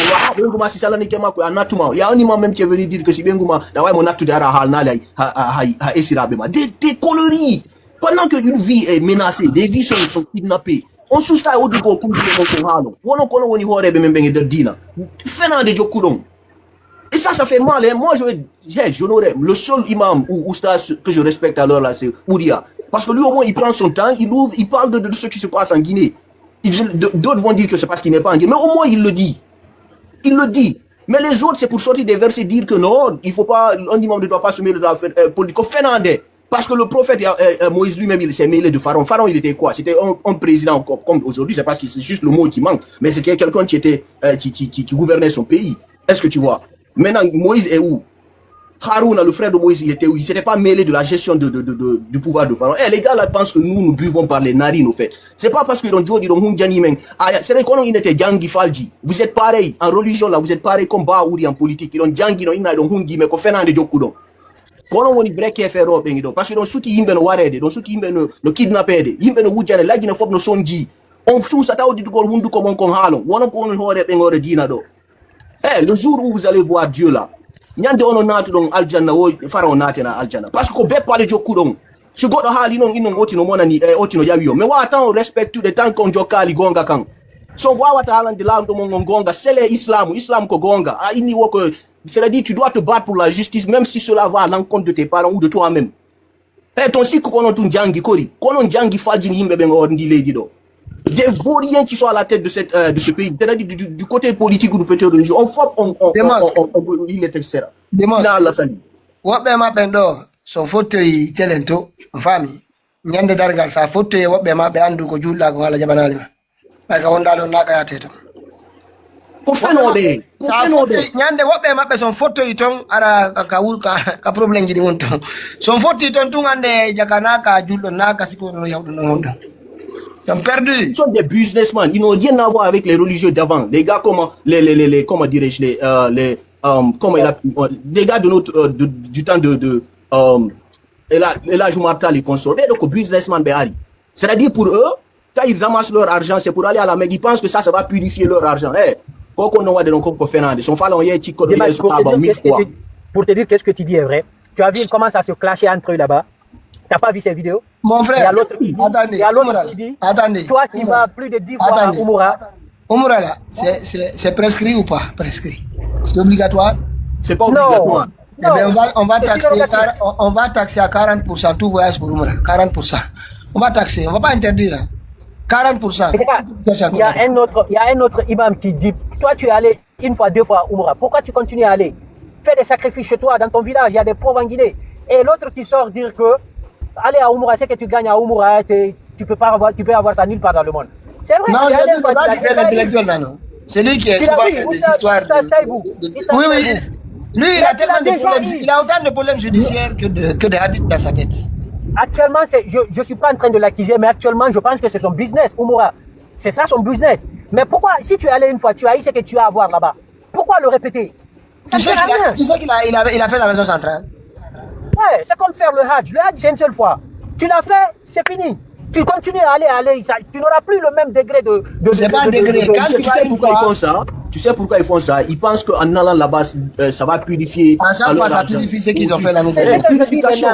Speaker 10: y a un imam même qui est venu dire que si bien mon acte de des conneries. Pendant qu'une vie est menacée, des vies sont kidnappées. On soustient au dugo comme on connaît et ça fait mal. Moi, j'honorais le seul imam ou oustaz que je respecte alors là, c'est Ouria. Parce que lui, au moins, il prend son temps, il ouvre, il parle de ce qui se passe en Guinée. D'autres vont dire que c'est parce qu'il n'est pas en Guinée, mais au moins, il le dit. Il le dit. Mais les autres, c'est pour sortir des versets dire que non, il faut pas, un imam ne doit pas se mêler de la politique. Fernandez. Parce que le prophète Moïse lui-même, il s'est mêlé de Pharaon. Pharaon, il était quoi? C'était un président comme aujourd'hui, c'est parce que c'est juste le mot qui manque. Mais c'est quelqu'un qui était qui gouvernait son pays. Est-ce que tu vois? Maintenant, Moïse est où? Haroun, le frère de Moïse, il était où? Il s'était pas mêlé de la gestion du pouvoir de Pharaon. Les gars là pensent que nous buvons par les narines, au fait. C'est pas parce qu'ils ont dit, c'est vrai qu'on était Djangi Falji. Vous êtes pareil. En religion là, vous êtes pareil comme Baouri en politique. Ils ont Djangi, mais qu'on fait un de Djokudon. Kono woni breke fero bengido parce que don suti yimbe no warede don suti yimbe no kidnappede yimbe no wujjane lagina fof no sonji on susa tawdi dugol hundu ko mon kon halon wono ko on hore be ngore dina do le jour où vous allez voir Dieu là nyande ono natu don aljanna wo faraon natena aljanna parce que ko be pale jokkudon so godo haali non inon oti no monani oti no yawiyo mais wa tan respect tout the temps kon jokali gonga kan so wawata halande lamdo mon gonga sele islam ko gonga a ini woko. C'est-à-dire, tu dois te battre pour la justice, même si cela va à l'encontre de tes parents ou de toi-même. Ton cycle qu'on a tout djangi kori, qu'on a djangi fadjini imbe bengo orndi lady do. Des vauriens qui sont à la tête de ce pays, c'est-à-dire du côté politique ou du côté religieux. On frappe, on il est etc. Final la sali.
Speaker 2: Wabbe ma bendo, son fauteuil talento, famille. Nyande dargal sa fauteuil wabbe ma be andu ko julla ko ala jabanali. Baka wonda don naka ya teto. Nyande wobe mabe son fauteuil ton ara ka problème jidi won ton son fauteuil ton tungande jakanaka jullo naka siko no yawdo non don sont perdus.
Speaker 10: Ils sont des businessmen, ils n'ont rien à voir avec les religieux d'avant. Les gars comme les comment dirais-je les gars de notre du temps de Elhadji Omar Tall et consorts. Donc businessmen behari. C'est-à-dire pour eux, quand ils amassent leur argent, c'est pour aller à la Mecque, ils pensent que ça va purifier leur argent. Pour te
Speaker 9: dire qu'est-ce que tu dis est vrai. Tu as vu comment ça se clashait entre eux là-bas. T'as pas vu ces vidéos?
Speaker 2: Mon frère,
Speaker 9: il y a l'autre qui dit, toi qui vas plus de 10 fois à Oumoura.
Speaker 2: Oumoura là, c'est prescrit ou pas prescrit? C'est obligatoire?
Speaker 10: C'est pas obligatoire.
Speaker 2: Eh bien, on va taxer à 40% tout voyage pour Oumoura. 40%. On va taxer, on va pas interdire. 40%.
Speaker 9: Il y a un autre imam qui dit, toi tu es allé une fois, 2 fois à Oumoura. Pourquoi tu continues à aller? Fais des sacrifices chez toi, dans ton village, il y a des pauvres en Guinée. Et l'autre qui sort dire que aller à Oumoura, c'est que tu gagnes à Oumoura, tu peux avoir ça nulle part dans le monde. C'est vrai.
Speaker 2: Non, c'est lui qui est souvent des histoires. Oui. Lui, il a tellement de problèmes. Il a autant de problèmes judiciaires que de hadiths dans sa tête.
Speaker 9: Actuellement, je suis pas en train de l'accuser, mais actuellement, je pense que c'est son business, Oumoura. C'est ça son business. Mais pourquoi, si tu es allé une fois, tu as eu ce que tu as à voir là-bas, pourquoi le répéter? Ça
Speaker 2: tu sais qu'il a fait la maison centrale.
Speaker 9: Ouais, c'est comme faire le Hajj. Le Hajj, c'est une seule fois. Tu l'as fait, c'est fini. Tu continues à aller, tu n'auras plus le même degré de
Speaker 10: c'est pas un degré. Tu sais pourquoi ils font ça? Tu sais pourquoi ils font ça? Ils pensent qu'en allant là-bas, ça va purifier.
Speaker 2: À chaque fois, ça purifie ce qu'ils ont fait l'année dernière.
Speaker 10: Purification.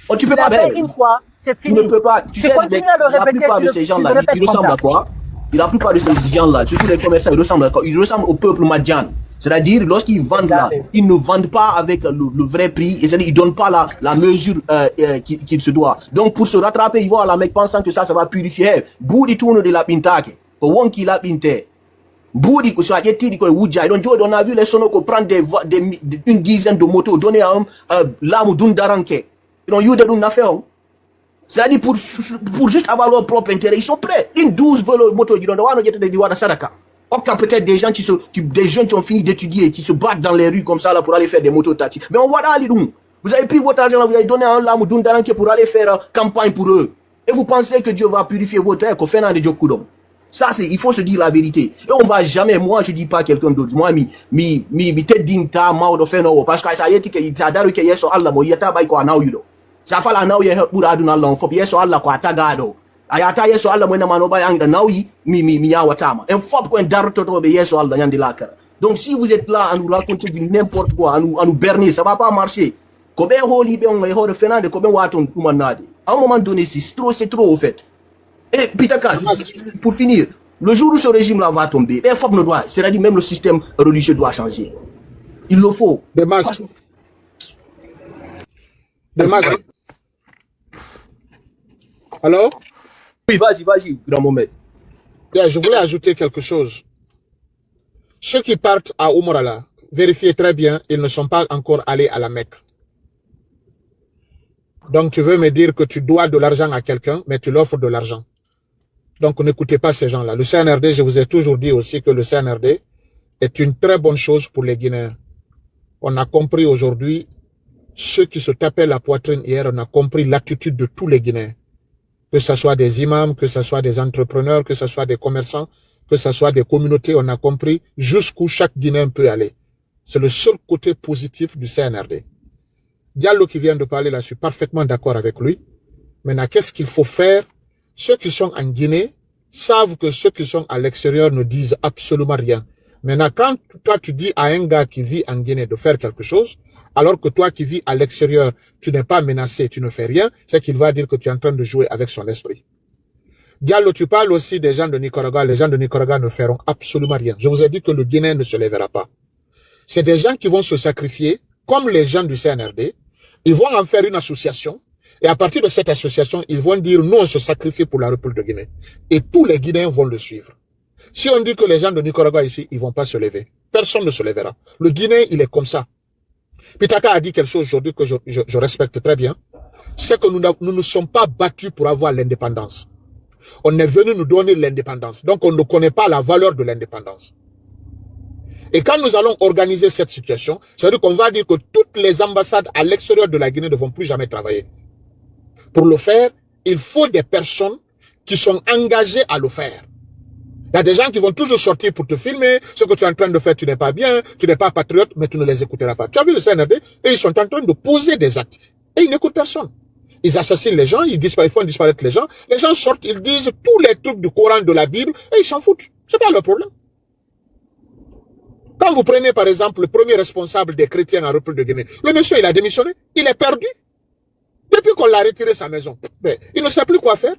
Speaker 10: Oh, tu peux pas faire.
Speaker 9: Une fois, c'est
Speaker 10: Tu
Speaker 9: fini.
Speaker 10: ne peux pas. Tu sais, la plupart de ces gens-là, ils ressemblent à quoi? La plupart de ces gens-là, surtout les commerçants, ils ressemblent à quoi? Ils ressemblent au peuple madjan. C'est-à-dire, lorsqu'ils vendent là, ils ne vendent pas avec le vrai prix, et c'est-à-dire, ils ne donnent pas la mesure qu'il se doit. Donc, pour se rattraper, ils vont à la Mecque pensant que ça va purifier. Boudi tourne de la pintake. Pour wonki la pinte. Boudi, que soit yeti, que wujai. Donc, on a vu les sonoko prendre une dizaine de motos, donner à l'âme d'un daranke. Donc, you de affaire. C'est-à-dire, pour juste avoir leur propre intérêt, ils sont prêts. Une 12 motos, ils ont sadaka. Or, quand peut-être des gens des jeunes qui ont fini d'étudier, qui se battent dans les rues comme ça, là, pour aller faire des motos taxis. Mais on voit là, vous avez pris votre argent, là, vous avez donné à un lame d'un daranke pour aller faire campagne pour eux. Et vous pensez que Dieu va purifier votre œuvre, qu'on fait dans des jokudom. Ça, il faut se dire la vérité. Et on va jamais, moi, je dis pas quelqu'un d'autre. Moi, tête d'inta, mao de feno, parce que ça y est, que ça daru que yeso Allah, mo yata bay ko anaw yudo. Ça fa la naw ye bura aduna Allah, fop yeso Allah ko atagado. Ayata yeso Allah mo na mano bay ang da nawi, mi ya watama. En fop ko en daru toto be yeso Allah nyandi lakara. Donc, si vous êtes là à nous raconter du n'importe quoi, à nous berner, ça va pas marcher. Kobe holi be on e fenande, kobe waton kumanade. À un moment donné, c'est trop, au fait. Et Pitaka, pour finir, le jour où ce régime-là va tomber, c'est-à-dire même le système religieux doit changer. Il le faut.
Speaker 3: Des masques. Alors?
Speaker 10: Oui, vas-y, grand Mohamed.
Speaker 3: Bien, je voulais ajouter quelque chose. Ceux qui partent à Oumarala, vérifiez très bien, ils ne sont pas encore allés à la Mecque. Donc, tu veux me dire que tu dois de l'argent à quelqu'un, mais tu l'offres de l'argent. Donc, n'écoutez pas ces gens-là. Le CNRD, je vous ai toujours dit aussi que le CNRD est une très bonne chose pour les Guinéens. On a compris aujourd'hui, ceux qui se tapaient la poitrine hier, on a compris l'attitude de tous les Guinéens. Que ce soit des imams, que ce soit des entrepreneurs, que ce soit des commerçants, que ce soit des communautés, on a compris jusqu'où chaque Guinéen peut aller. C'est le seul côté positif du CNRD. Diallo qui vient de parler là, je suis parfaitement d'accord avec lui. Maintenant, qu'est-ce qu'il faut faire? Ceux qui sont en Guinée savent que ceux qui sont à l'extérieur ne disent absolument rien. Maintenant, quand toi tu dis à un gars qui vit en Guinée de faire quelque chose, alors que toi qui vis à l'extérieur, tu n'es pas menacé, tu ne fais rien, c'est qu'il va dire que tu es en train de jouer avec son esprit. Diallo, tu parles aussi des gens de Nicaragua. Les gens de Nicaragua ne feront absolument rien. Je vous ai dit que le Guinéen ne se lèvera pas. C'est des gens qui vont se sacrifier, comme les gens du CNRD. Ils vont en faire une association. Et à partir de cette association, ils vont dire, nous, on se sacrifie pour la République de Guinée. Et tous les Guinéens vont le suivre. Si on dit que les gens de Nicaragua ici, ils vont pas se lever. Personne ne se lèvera. Le Guinéen, il est comme ça. Pitaka a dit quelque chose aujourd'hui que je respecte très bien. C'est que nous ne sommes pas battus pour avoir l'indépendance. On est venu nous donner l'indépendance. Donc, on ne connaît pas la valeur de l'indépendance. Et quand nous allons organiser cette situation, c'est-à-dire qu'on va dire que toutes les ambassades à l'extérieur de la Guinée ne vont plus jamais travailler. Pour le faire, il faut des personnes qui sont engagées à le faire. Il y a des gens qui vont toujours sortir pour te filmer. Ce que tu es en train de faire, tu n'es pas bien, tu n'es pas patriote, mais tu ne les écouteras pas. Tu as vu le CNRD? Et ils sont en train de poser des actes. Et ils n'écoutent personne. Ils assassinent les gens, ils font disparaître les gens. Les gens sortent, ils disent tous les trucs du Coran, de la Bible, et ils s'en foutent. C'est pas leur problème. Quand vous prenez par exemple le premier responsable des chrétiens en République de Guinée, le monsieur il a démissionné, il est perdu. Depuis qu'on l'a retiré sa maison, mais il ne sait plus quoi faire.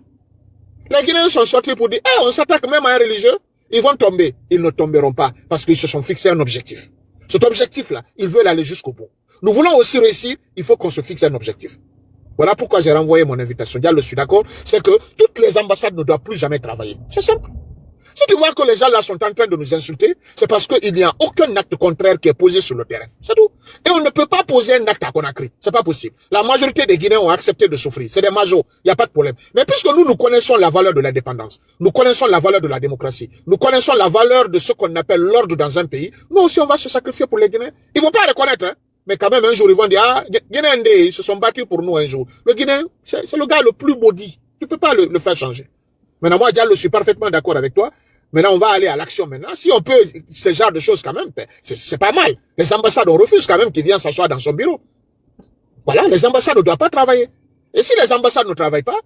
Speaker 3: Les Guinéens sont sortis pour dire, on s'attaque même à un religieux, ils vont tomber. Ils ne tomberont pas parce qu'ils se sont fixés un objectif. Cet objectif-là, ils veulent aller jusqu'au bout. Nous voulons aussi réussir, il faut qu'on se fixe un objectif. Voilà pourquoi j'ai renvoyé mon invitation. Je suis d'accord, c'est que toutes les ambassades ne doivent plus jamais travailler. C'est simple. Si tu vois que les gens là sont en train de nous insulter, c'est parce qu'il n'y a aucun acte contraire qui est posé sur le terrain. C'est tout. Et on ne peut pas poser un acte à Conakry. C'est pas possible. La majorité des Guinéens ont accepté de souffrir. C'est des majors. Il n'y a pas de problème. Mais puisque nous connaissons la valeur de l'indépendance, nous connaissons la valeur de la démocratie, nous connaissons la valeur de ce qu'on appelle l'ordre dans un pays, nous aussi on va se sacrifier pour les Guinéens. Ils vont pas reconnaître, hein. Mais quand même un jour ils vont dire, Guinéens, ils se sont battus pour nous un jour. Le Guinéen, c'est le gars le plus maudit. Tu peux pas le faire changer. Maintenant, moi, Diallo, je suis parfaitement d'accord avec toi. Maintenant, on va aller à l'action maintenant. Si on peut, ce genre de choses quand même, c'est pas mal. Les ambassades, on refuse quand même qu'ils viennent s'asseoir dans son bureau. Voilà, les ambassades ne doivent pas travailler. Et si les ambassades ne travaillent pas,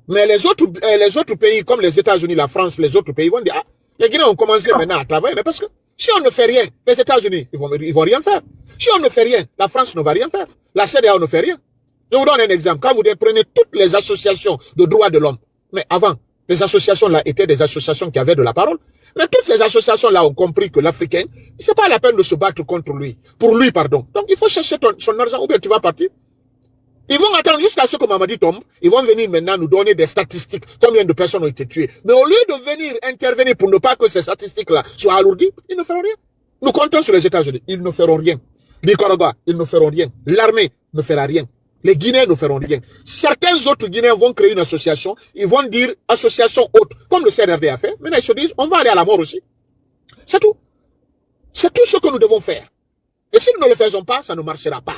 Speaker 3: mais les autres pays, comme les États-Unis, la France, les autres pays vont dire, les Guinéens ont commencé maintenant à travailler, mais parce que Si on ne fait rien, les États-Unis, ils vont rien faire. Si on ne fait rien, la France ne va rien faire. La CEDEAO ne fait rien. Je vous donne un exemple. Quand vous prenez toutes les associations de droits de l'homme, mais avant, les associations-là étaient des associations qui avaient de la parole. Mais toutes ces associations-là ont compris que l'Africain, c'est pas la peine de se battre contre lui. Pour lui, pardon. Donc, il faut chercher son argent ou bien tu vas partir. Ils vont attendre jusqu'à ce que Mamadi tombe. Ils vont venir maintenant nous donner des statistiques. Combien de personnes ont été tuées. Mais au lieu de venir intervenir pour ne pas que ces statistiques-là soient alourdies, ils ne feront rien. Nous comptons sur les États-Unis. Ils ne feront rien. Nicaragua, ils ne feront rien. L'armée ne fera rien. Les Guinéens ne feront rien. Certains autres Guinéens vont créer une association. Ils vont dire association haute, comme le CNRD a fait. Maintenant, ils se disent, on va aller à la mort aussi. C'est tout. C'est tout ce que nous devons faire. Et si nous ne le faisons pas, ça ne marchera pas.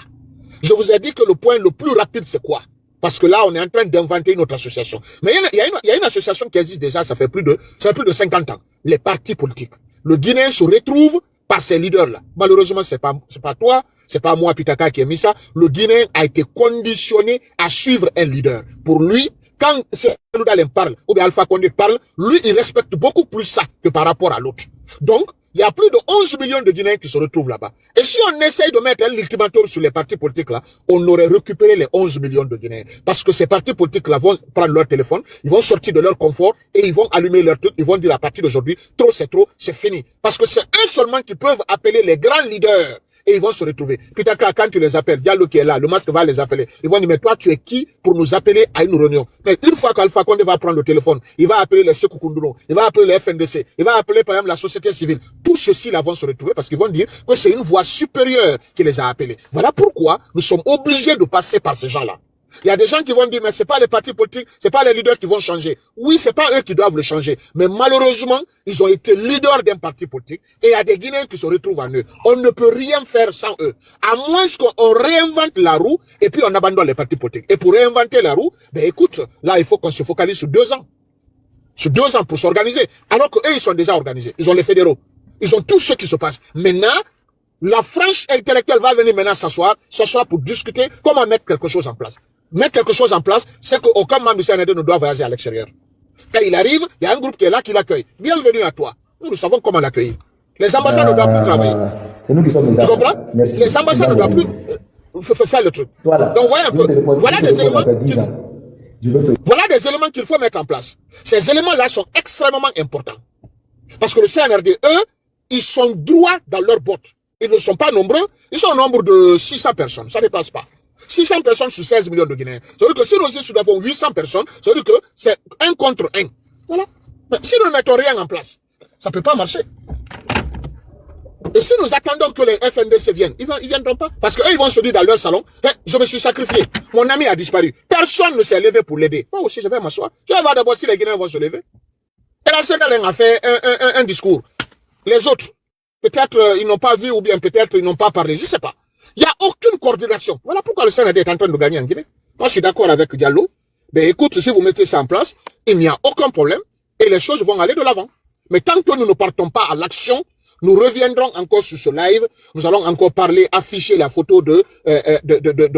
Speaker 3: Je vous ai dit que le point le plus rapide, c'est quoi? Parce que là, on est en train d'inventer une autre association. Mais il y a une association qui existe déjà, ça fait plus de 50 ans. Les partis politiques. Le Guinéen se retrouve par ces leaders-là. Malheureusement, c'est pas toi, c'est pas moi, Pitaka, qui ai mis ça. Le Guinéen a été conditionné à suivre un leader. Pour lui, quand Noudalen parle, ou bien Alpha Condé parle, lui, il respecte beaucoup plus ça que par rapport à l'autre. Donc, il y a plus de 11 millions de Guinéens qui se retrouvent là-bas. Et si on essaye de mettre un ultimatum sur les partis politiques là, on aurait récupéré les 11 millions de Guinéens. Parce que ces partis politiques là vont prendre leur téléphone, ils vont sortir de leur confort et ils vont allumer leur truc, ils vont dire à partir d'aujourd'hui, trop, c'est fini. Parce que c'est eux seulement qui peuvent appeler les grands leaders. Et ils vont se retrouver. Pitaka, quand tu les appelles, Diallo qui est là, le masque va les appeler. Ils vont dire, mais toi, tu es qui pour nous appeler à une réunion? Mais une fois qu'Alpha Condé va prendre le téléphone, il va appeler les Sékou Koundoulou, il va appeler les FNDC, il va appeler par exemple la société civile. Tous ceux-ci là vont se retrouver parce qu'ils vont dire que c'est une voix supérieure qui les a appelés. Voilà pourquoi nous sommes obligés de passer par ces gens-là. Il y a des gens qui vont dire, mais c'est pas les partis politiques, c'est pas les leaders qui vont changer. Oui, c'est pas eux qui doivent le changer. Mais malheureusement, ils ont été leaders d'un parti politique et il y a des Guinéens qui se retrouvent en eux. On ne peut rien faire sans eux. À moins qu'on réinvente la roue et puis on abandonne les partis politiques. Et pour réinventer la roue, ben écoute, là, il faut qu'on se focalise sur 2 ans. Sur 2 ans pour s'organiser. Alors qu'eux, ils sont déjà organisés. Ils ont les fédéraux. Ils ont tout ce qui se passe. Maintenant, la frange intellectuelle va venir maintenant s'asseoir pour discuter comment mettre quelque chose en place. Mettre quelque chose en place, c'est qu'aucun membre du CNRD ne doit voyager à l'extérieur. Quand il arrive, il y a un groupe qui est là qui l'accueille. Bienvenue à toi. Nous savons comment l'accueillir. Les ambassades ne doivent plus travailler.
Speaker 6: C'est nous qui sommes
Speaker 3: Tu comprends?
Speaker 6: Merci.
Speaker 3: Les ambassades ne doivent plus faire le truc.
Speaker 6: Voilà.
Speaker 3: Donc voyez un peu. Voilà des éléments qu'il faut mettre en place. Ces éléments-là sont extrêmement importants. Parce que le CNRD, eux, ils sont droits dans leurs bottes. Ils ne sont pas nombreux. Ils sont au nombre de 600 personnes. Ça ne dépasse pas. 600 personnes sur 16 millions de Guinéens. Ça veut dire que si nous aussi nous avons 800 personnes, ça veut dire que c'est 1 contre 1. Voilà. Mais si nous ne mettons rien en place, ça ne peut pas marcher. Et si nous attendons que les FNDC viennent, ils ne viendront pas. Parce qu'eux, ils vont se dire dans leur salon, je me suis sacrifié. Mon ami a disparu. Personne ne s'est levé pour l'aider. Moi aussi, je vais m'asseoir. Je vais voir d'abord si les Guinéens vont se lever. Et la CEDEAO a fait un discours. Les autres, peut-être ils n'ont pas vu ou bien peut-être ils n'ont pas parlé. Je ne sais pas. Il n'y a aucune coordination. Voilà pourquoi le CNRD est en train de gagner en Guinée. Moi, je suis d'accord avec Diallo. Mais écoute, si vous mettez ça en place, il n'y a aucun problème et les choses vont aller de l'avant. Mais tant que nous ne partons pas à l'action, nous reviendrons encore sur ce live. Nous allons encore parler, afficher la photo de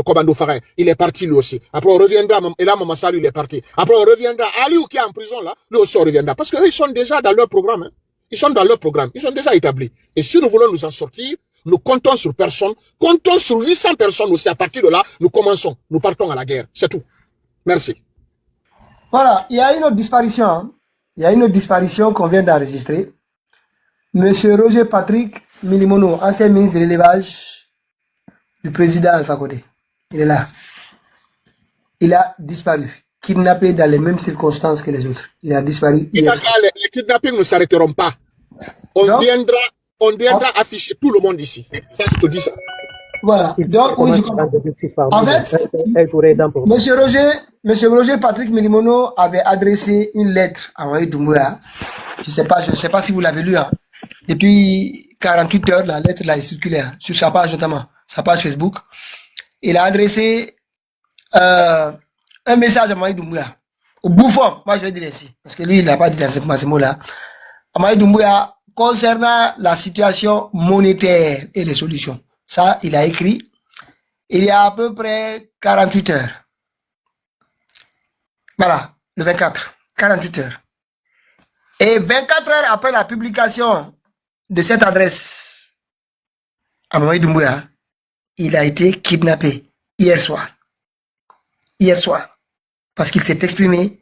Speaker 3: Commando Farin. Il est parti lui aussi. Après, on reviendra, et là, Mama Salou, il est parti. Après, on reviendra à Aliou qui est en prison là. Lui aussi, on reviendra. Parce qu'eux, ils sont déjà dans leur programme. Hein. Ils sont dans leur programme. Ils sont déjà établis. Et si nous voulons nous en sortir, nous comptons sur personne. Comptons sur 800 personnes aussi. À partir de là, nous commençons. Nous partons à la guerre. C'est tout. Merci.
Speaker 2: Voilà. Il y a une autre disparition. Hein. Il y a une autre disparition qu'on vient d'enregistrer. Monsieur Roger Patrick Milimono, ancien ministre de l'élevage du président Alpha Condé. Il est là. Il a disparu. Kidnappé dans les mêmes circonstances que les autres. Il a disparu.
Speaker 3: Les kidnappings ne s'arrêteront pas. On viendra afficher tout le monde ici. Ça, je te dis ça.
Speaker 2: Voilà. Donc, oui, je comprends. En fait, Monsieur Roger Patrick Milimono avait adressé une lettre à Mohamed Doumbouya. Je ne sais pas si vous l'avez lu. Hein. Depuis 48 heures, la lettre là est circulaire sur sa page notamment, sa page Facebook. Il a adressé un message à Mohamed Doumbouya. Au bouffon, moi je vais dire ainsi, parce que lui il n'a pas dit dans ces mots-là. À Mohamed Doumbouya concernant la situation monétaire et les solutions. Ça, il a écrit il y a à peu près 48 heures. Voilà, le 24, 48 heures. Et 24 heures après la publication de cette adresse à Mamadi Doumbouya, il a été kidnappé hier soir. Hier soir. Parce qu'il s'est exprimé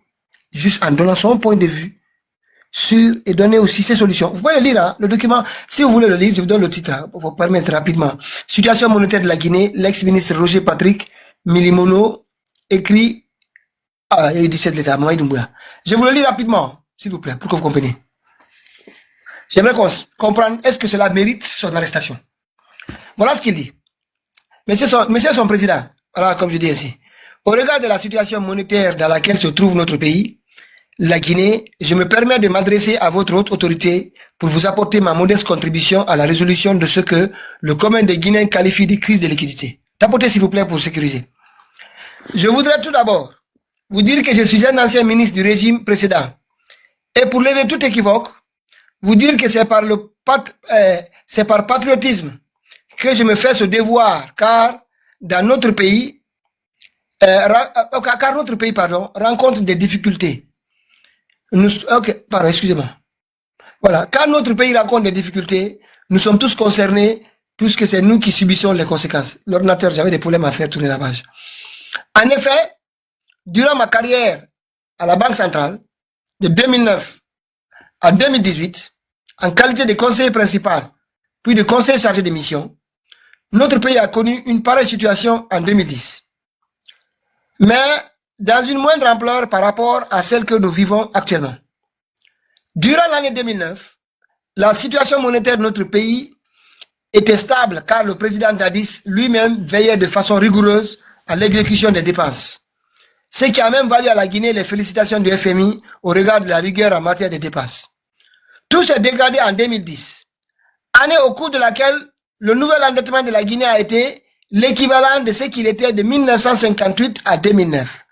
Speaker 2: juste en donnant son point de vue sur et donner aussi ses solutions. Vous pouvez le lire, hein, le document. Si vous voulez le lire, je vous donne le titre hein, pour vous permettre rapidement. Situation monétaire de la Guinée, l'ex-ministre Roger Patrick Milimono écrit il y a eu 17 l'État, Mamadi Doumbouya. Je vous le lis rapidement, s'il vous plaît, pour que vous compreniez. J'aimerais comprendre, est-ce que cela mérite son arrestation? Voilà ce qu'il dit. Monsieur son président, voilà comme je dis ici. Au regard de la situation monétaire dans laquelle se trouve notre pays, la Guinée, je me permets de m'adresser à votre haute autorité pour vous apporter ma modeste contribution à la résolution de ce que le commun des Guinéens qualifie de crise de liquidité. Tapotez s'il vous plaît pour sécuriser. Je voudrais tout d'abord vous dire que je suis un ancien ministre du régime précédent. Et pour lever tout équivoque, vous dire que c'est par patriotisme que je me fais ce devoir, car notre pays rencontre des difficultés. Excusez-moi. Voilà, car notre pays rencontre des difficultés, nous sommes tous concernés, puisque c'est nous qui subissons les conséquences. L'ordinateur, j'avais des problèmes à faire tourner la page. En effet, durant ma carrière à la Banque centrale, de 2009 à 2018, en qualité de conseiller principal, puis de conseiller chargé de mission, notre pays a connu une pareille situation en 2010. Mais dans une moindre ampleur par rapport à celle que nous vivons actuellement. Durant l'année 2009, la situation monétaire de notre pays était stable car le président Dadis lui-même veillait de façon rigoureuse à l'exécution des dépenses. Ce qui a même valu à la Guinée les félicitations du FMI au regard de la rigueur en matière de dépenses. Tout s'est dégradé en 2010, année au cours de laquelle le nouvel endettement de la Guinée a été l'équivalent de ce qu'il était de 1958 à 2009.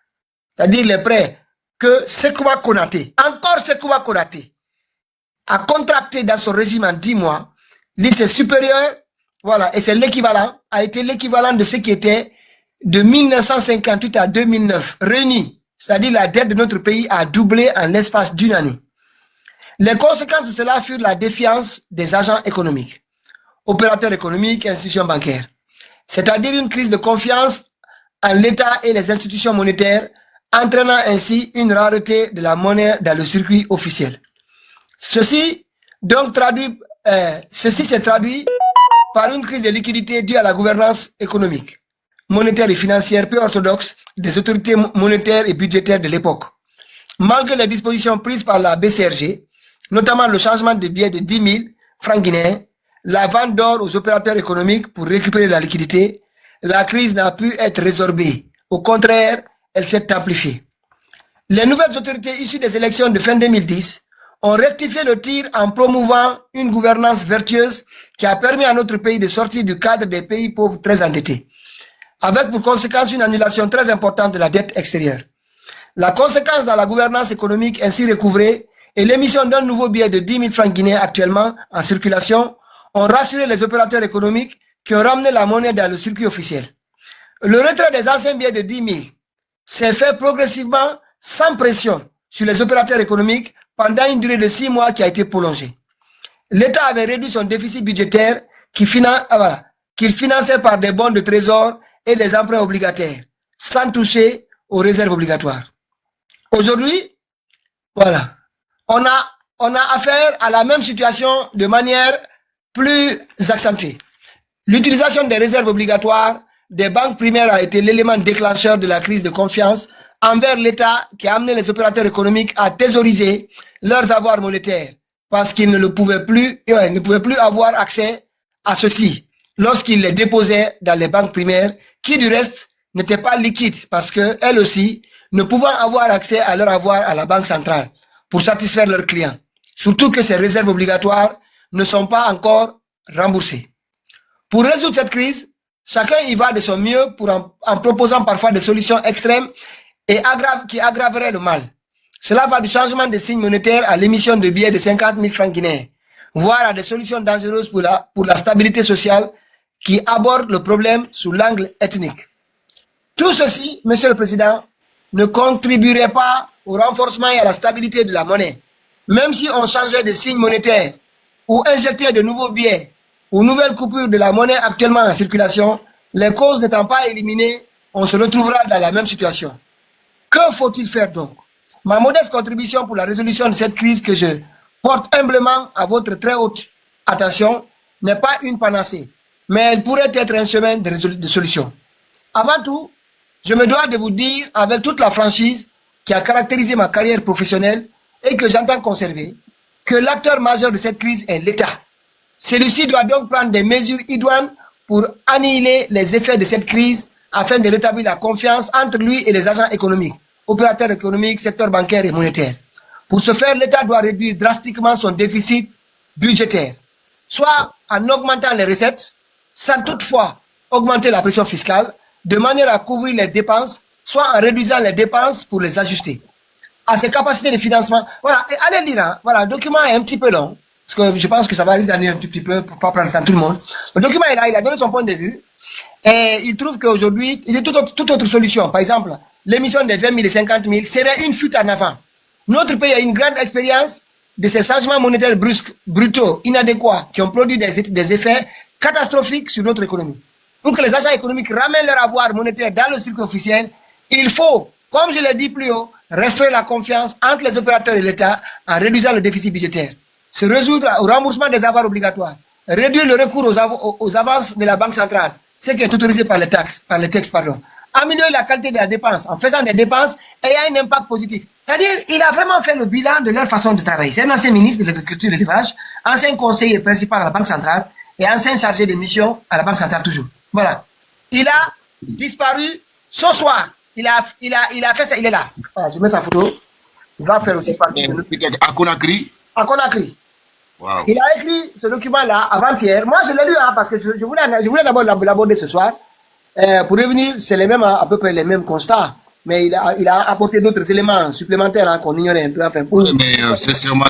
Speaker 2: C'est-à-dire les prêts que Sekouba Konaté, encore Sekouba Konaté, a contracté dans son régime en 10 mois, c'est supérieur, voilà, et c'est l'équivalent, a été l'équivalent de ce qui était de 1958 à 2009, réunis. C'est-à-dire la dette de notre pays a doublé en l'espace d'une année. Les conséquences de cela furent la défiance des agents économiques, opérateurs économiques et institutions bancaires. C'est-à-dire une crise de confiance en l'État et les institutions monétaires, entraînant ainsi une rareté de la monnaie dans le circuit officiel. Ceci s'est traduit par une crise de liquidité due à la gouvernance économique, monétaire et financière peu orthodoxe des autorités monétaires et budgétaires de l'époque. Malgré les dispositions prises par la BCRG, notamment le changement de billets de 10 000 francs guinéens, la vente d'or aux opérateurs économiques pour récupérer la liquidité, la crise n'a pu être résorbée. Au contraire, elle s'est amplifiée. Les nouvelles autorités issues des élections de fin 2010 ont rectifié le tir en promouvant une gouvernance vertueuse qui a permis à notre pays de sortir du cadre des pays pauvres très endettés, avec pour conséquence une annulation très importante de la dette extérieure. La conséquence dans la gouvernance économique ainsi recouvrée et l'émission d'un nouveau billet de 10 000 francs guinéens actuellement en circulation ont rassuré les opérateurs économiques qui ont ramené la monnaie dans le circuit officiel. Le retrait des anciens billets de 10 000 s'est fait progressivement sans pression sur les opérateurs économiques pendant une durée de 6 mois qui a été prolongée. L'État avait réduit son déficit budgétaire qu'il finançait par des bons de trésor et des emprunts obligataires, sans toucher aux réserves obligatoires. Aujourd'hui, voilà, on a affaire à la même situation de manière plus accentuée. L'utilisation des réserves obligatoires des banques primaires a été l'élément déclencheur de la crise de confiance envers l'État qui a amené les opérateurs économiques à thésauriser leurs avoirs monétaires parce qu'ils ne pouvaient plus avoir accès à ceci lorsqu'ils les déposaient dans les banques primaires qui du reste n'étaient pas liquides parce qu'elles aussi ne pouvant avoir accès à leur avoir à la banque centrale pour satisfaire leurs clients. Surtout que ces réserves obligatoires ne sont pas encore remboursées. Pour résoudre cette crise, chacun y va de son mieux en proposant parfois des solutions extrêmes et qui aggraveraient le mal. Cela va du changement des signes monétaires à l'émission de billets de 50 000 francs guinéens, voire à des solutions dangereuses pour la stabilité sociale qui abordent le problème sous l'angle ethnique. Tout ceci, Monsieur le Président, ne contribuerait pas au renforcement et à la stabilité de la monnaie, même si on changeait de signe monétaire ou injecter de nouveaux billets ou nouvelles coupures de la monnaie actuellement en circulation, les causes n'étant pas éliminées, on se retrouvera dans la même situation. Que faut-il faire donc? Ma modeste contribution pour la résolution de cette crise que je porte humblement à votre très haute attention n'est pas une panacée, mais elle pourrait être un chemin de solution. Avant tout, je me dois de vous dire avec toute la franchise qui a caractérisé ma carrière professionnelle et que j'entends conserver, que l'acteur majeur de cette crise est l'État. Celui-ci doit donc prendre des mesures idoines pour annihiler les effets de cette crise afin de rétablir la confiance entre lui et les agents économiques, opérateurs économiques, secteur bancaire et monétaire. Pour ce faire, l'État doit réduire drastiquement son déficit budgétaire, soit en augmentant les recettes, sans toutefois augmenter la pression fiscale, de manière à couvrir les dépenses, soit en réduisant les dépenses pour les ajuster. À ses capacités de financement, voilà, et allez lire, hein, voilà, le document est un petit peu long, parce que je pense que ça va risquer d'aller un tout petit peu pour ne pas prendre le temps de tout le monde. Le document est là, il a donné son point de vue, et il trouve qu'aujourd'hui, il y a toute autre solution. Par exemple, l'émission des 20 000 et 50 000 serait une fuite en avant. Notre pays a une grande expérience de ces changements monétaires brusques, brutaux, inadéquats, qui ont produit des effets catastrophiques sur notre économie. Pour que les agents économiques ramènent leur avoir monétaire dans le circuit officiel, il faut, comme je l'ai dit plus haut, restaurer la confiance entre les opérateurs et l'État en réduisant le déficit budgétaire, se résoudre au remboursement des avoirs obligatoires, réduire le recours aux avances de la Banque centrale, ce qui est autorisé par les textes, améliorer la qualité de la dépense en faisant des dépenses ayant un impact positif. C'est-à-dire, il a vraiment fait le bilan de leur façon de travailler. C'est un ancien ministre de l'Agriculture et de l'Élevage, ancien conseiller principal à la Banque centrale et ancien chargé de mission à la Banque centrale toujours. Voilà. Il a disparu ce soir. Il a fait ça, il est là. Voilà, je mets sa photo. Il va faire aussi partie de notre...
Speaker 11: À Conakry.
Speaker 2: À Conakry.
Speaker 11: Wow.
Speaker 2: Il a écrit ce document-là avant-hier. Moi, je l'ai lu hein, parce que je voulais d'abord l'aborder ce soir. Pour revenir, c'est à peu près les mêmes constats. Mais il a apporté d'autres éléments supplémentaires hein, qu'on ignorait un peu. Enfin,
Speaker 11: Oui, mais c'est sûrement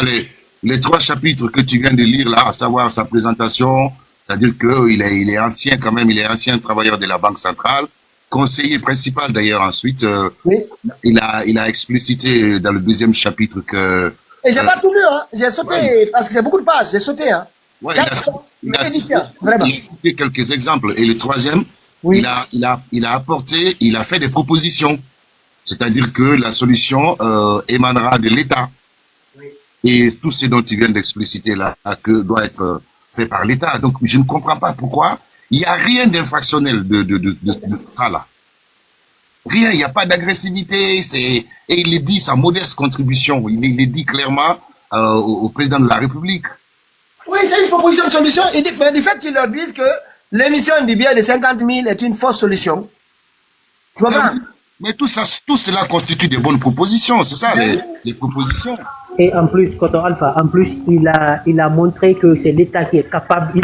Speaker 11: les 3 chapitres que tu viens de lire là, à savoir sa présentation, c'est-à-dire qu'il est ancien quand même, il est ancien travailleur de la Banque centrale, conseiller principal d'ailleurs ensuite.
Speaker 2: Oui.
Speaker 11: Il a explicité dans le 2e chapitre que...
Speaker 2: Et j'ai pas tout lu, hein. J'ai sauté, parce que c'est beaucoup de pages, j'ai sauté. Hein.
Speaker 11: Ouais, il a cité quelques exemples. Et le 3e, oui. il a apporté, il a fait des propositions. C'est-à-dire que la solution émanera de l'État. Oui. Et tout ce dont tu viens d'expliciter là, que doit être fait par l'État. Donc, je ne comprends pas pourquoi il n'y a rien d'infractionnel de ça là. Rien, il n'y a pas d'agressivité. Et il est dit, sa modeste contribution, il est dit clairement au président de la République.
Speaker 2: Oui, c'est une proposition de solution. Il dit, mais du fait qu'ils leur disent que l'émission du billet de 50 000 est une fausse solution. Tu vois pas?
Speaker 11: Mais tout cela constitue des bonnes propositions, c'est ça, les propositions.
Speaker 9: Et en plus, Coton Alpha, il a montré que c'est l'État qui est capable,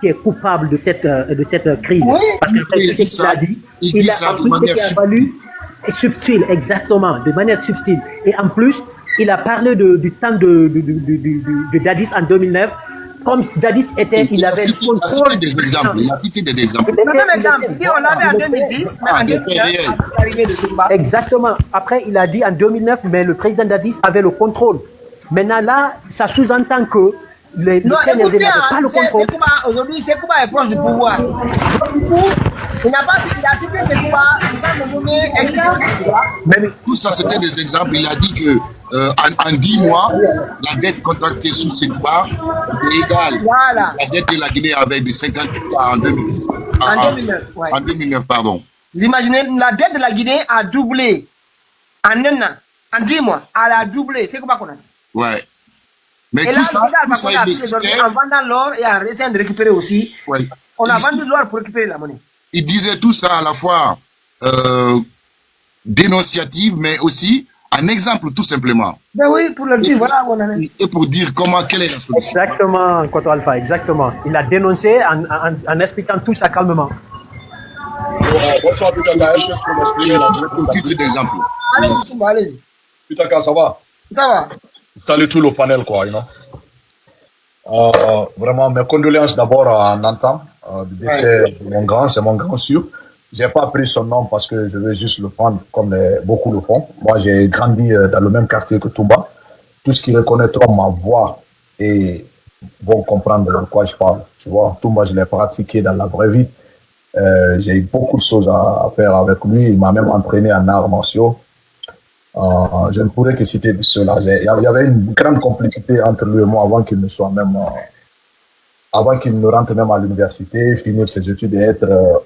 Speaker 9: qui est coupable de cette crise. Oui. Parce que c'est ce qu'il a dit. Il a en plus ce qui a valu subtil, exactement, de manière subtile. Et en plus, il a parlé du temps de Dadis en 2009. Comme Dadis était, il avait le contrôle.
Speaker 11: Il a cité des exemples.
Speaker 2: Le même exemple, il dit on l'avait en 2010, mais en 2009, arrivé de ce combat.
Speaker 9: Exactement. Après, il a dit en 2009, mais le président Dadis avait le contrôle. Maintenant, là, ça sous-entend que le CNRD n'avait pas le contrôle.
Speaker 2: Aujourd'hui, Sekouba est proche du pouvoir. Donc, du coup, il a cité Sekouba sans le nommer explicitement.
Speaker 11: Tout ça, c'était des exemples. Il a dit que en 10 mois, la dette contractée sous Sekouba est égale. Voilà. La dette de la Guinée avait des 50 en 2010.
Speaker 2: En 2009, ouais.
Speaker 11: En 2009, pardon.
Speaker 2: Vous imaginez, la dette de la Guinée a doublé en 1 an. En 10 mois, elle a doublé. C'est quoi qu'on a dit?
Speaker 11: Ouais. Mais et
Speaker 2: tout ça en vendant l'or et en essayant de récupérer aussi. Ouais. On a vendu l'or pour récupérer la monnaie.
Speaker 11: Il disait tout ça à la fois dénonciative, mais aussi un exemple tout simplement.
Speaker 2: Ben oui, pour leur dire, voilà où on en est.
Speaker 11: Et pour dire quelle est la solution.
Speaker 9: Exactement, Koto Alpha, exactement. Il a dénoncé en expliquant tout ça calmement.
Speaker 3: Bonsoir, Pitaka. Est-ce que tu peux m'expliquer
Speaker 11: un titre d'exemple?
Speaker 2: Allez-y, Toumba, allez-y.
Speaker 3: Pitaka, ça va?
Speaker 2: Ça va.
Speaker 3: Salut tout le panel, quoi, you know. Vraiment, mes condoléances d'abord en entend du décès de mon grand, c'est mon grand sûr. J'ai pas pris son nom parce que je veux juste le prendre comme beaucoup le font. Moi, j'ai grandi dans le même quartier que Toumba. Tout ce qui reconnaîtront ma voix et vont comprendre de quoi je parle. Tu vois, Toumba, je l'ai pratiqué dans la vraie vie. J'ai eu beaucoup de choses à faire avec lui. Il m'a même entraîné en arts martiaux. Je ne pourrais que citer cela. Il y avait une grande complicité entre lui et moi avant qu'il ne soit même, avant qu'il ne rentre même à l'université, finir ses études et être